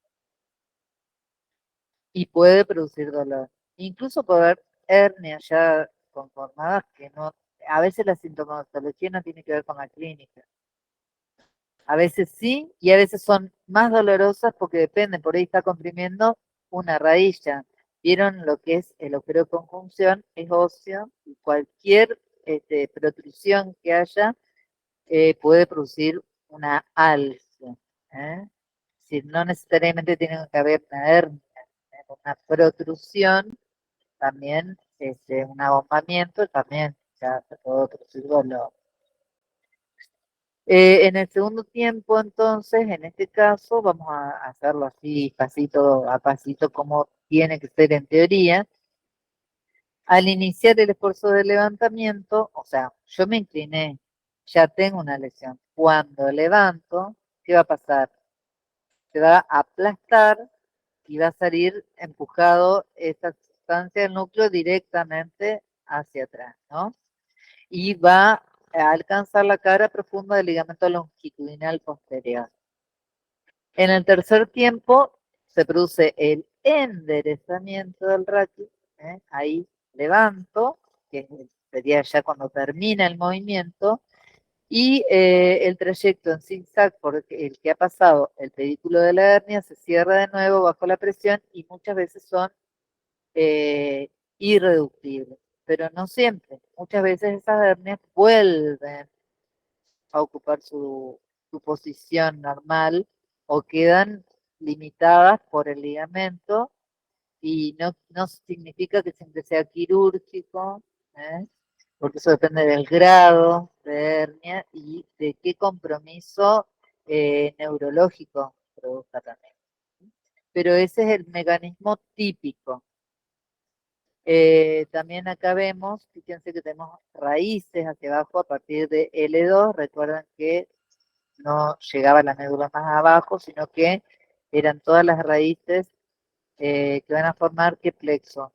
Y puede producir dolor. Incluso puede haber hernias ya conformadas que no, a veces la sintomatología no tiene que ver con la clínica. A veces sí, y a veces son más dolorosas porque dependen, por ahí está comprimiendo una raíz ya. ¿Vieron lo que es el agujero de conjunción? Es óseo y cualquier protrusión que haya puede producir una alza. ¿Eh? Es decir, no necesariamente tiene que haber una hernia, una protrusión, también un abombamiento, también ya se puede producir dolor. En el segundo tiempo, entonces, en este caso, vamos a hacerlo así, pasito a pasito, como tiene que ser en teoría. Al iniciar el esfuerzo de levantamiento, o sea, yo me incliné, ya tengo una lesión. Cuando levanto, ¿qué va a pasar? Se va a aplastar y va a salir empujado esa sustancia del núcleo directamente hacia atrás, ¿no? Y va a alcanzar la cara profunda del ligamento longitudinal posterior. En el tercer tiempo se produce el enderezamiento del raquis, ¿eh? Ahí levanto, que sería ya cuando termina el movimiento, y el trayecto en zigzag por el que ha pasado el pedículo de la hernia se cierra de nuevo bajo la presión y muchas veces son irreductibles, pero no siempre. Muchas veces esas hernias vuelven a ocupar su posición normal o quedan limitadas por el ligamento y no significa que siempre sea quirúrgico, ¿eh? Porque eso depende del grado de hernia y de qué compromiso neurológico produzca también. Pero ese es el mecanismo típico. También acá vemos, fíjense que tenemos raíces hacia abajo a partir de L2, recuerdan que no llegaba la médula más abajo, sino que eran todas las raíces que van a formar qué plexo.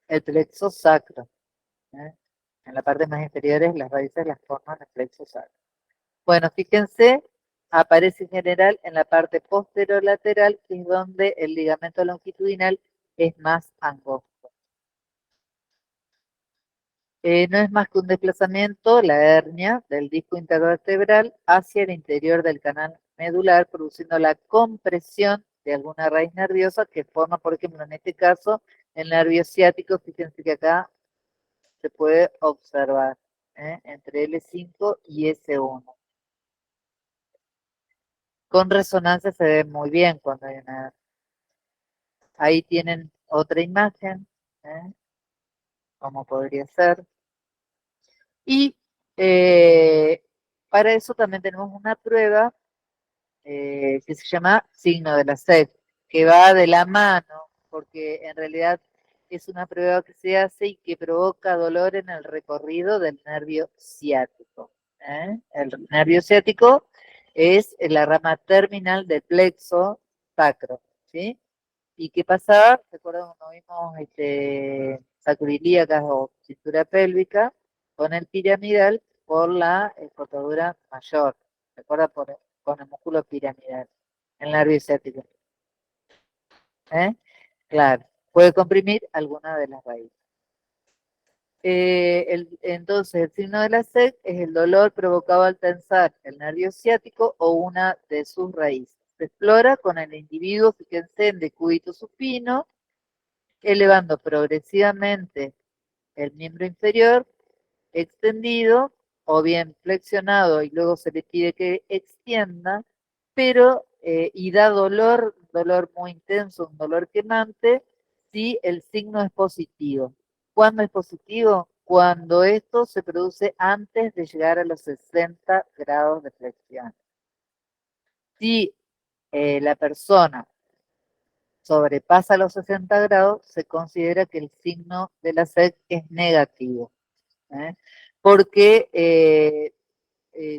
El plexo sacro. ¿Eh? En la parte más inferiores las raíces las forman el plexo sacro. Bueno, fíjense, aparece en general en la parte posterolateral, que es donde el ligamento longitudinal es más angosto. No es más que un desplazamiento, la hernia, del disco intervertebral hacia el interior del canal medular, produciendo la compresión de alguna raíz nerviosa que forma, por ejemplo, en este caso, el nervio ciático. Fíjense que acá se puede observar entre L5 y S1. Con resonancia se ve muy bien cuando hay una... Ahí tienen otra imagen, como podría ser. Y para eso también tenemos una prueba que se llama signo de la sed, que va de la mano, porque en realidad es una prueba que se hace y que provoca dolor en el recorrido del nervio ciático. El nervio ciático es la rama terminal del plexo sacro, ¿sí? ¿Y qué pasaba? ¿Recuerdan cuando vimos sacroiliacas o cintura pélvica con el piramidal por la cortadura mayor? ¿Recuerda? Con el músculo piramidal, el nervio ciático. Claro, puede comprimir alguna de las raíces. Entonces, el signo de la SEC es el dolor provocado al tensar el nervio ciático o una de sus raíces. Se explora con el individuo, fíjense, en decúbito supino, elevando progresivamente el miembro inferior, extendido o bien flexionado y luego se le pide que extienda, pero y da dolor muy intenso, un dolor quemante, si el signo es positivo. ¿Cuándo es positivo? Cuando esto se produce antes de llegar a los 60 grados de flexión. Si la persona sobrepasa los 60 grados, se considera que el signo de la SEC es negativo. Porque,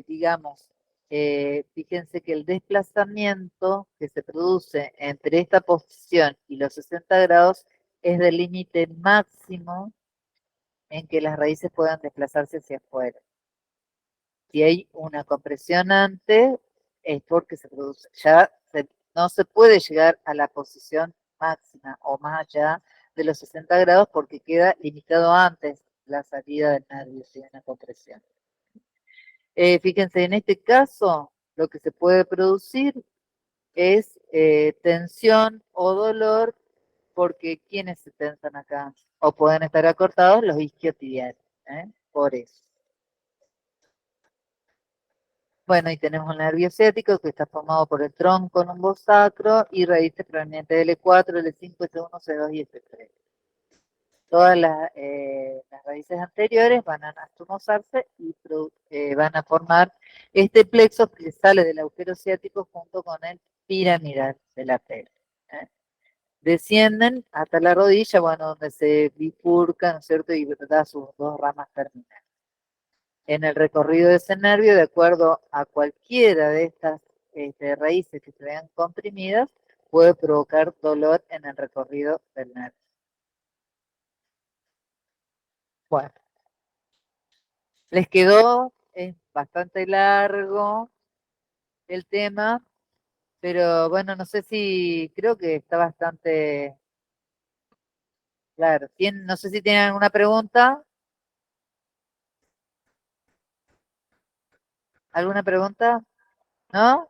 digamos, fíjense que el desplazamiento que se produce entre esta posición y los 60 grados es del límite máximo en que las raíces puedan desplazarse hacia afuera. Si hay una compresión antes, es porque se produce, no se puede llegar a la posición máxima o más allá de los 60 grados porque queda limitado antes la salida del nervio si hay una compresión. Fíjense, en este caso, lo que se puede producir es tensión o dolor, porque ¿quiénes se tensan acá? O pueden estar acortados los isquiotibiales, por eso. Bueno, y tenemos el nervio ciático que está formado por el tronco lumbosacro y raíces provenientes del L4, L5, S1, C2 y S3. Todas las raíces anteriores van a anastomosarse y van a formar este plexo que sale del agujero ciático junto con el piramidal de la pelvis. Descienden hasta la rodilla, bueno, donde se bifurcan, ¿no es cierto? Y da sus dos ramas terminales. En el recorrido de ese nervio, de acuerdo a cualquiera de estas raíces que se vean comprimidas, puede provocar dolor en el recorrido del nervio. Bueno, les quedó, es bastante largo el tema, pero bueno, no sé si, creo que está bastante claro. No sé si tienen alguna pregunta. ¿Alguna pregunta? ¿No?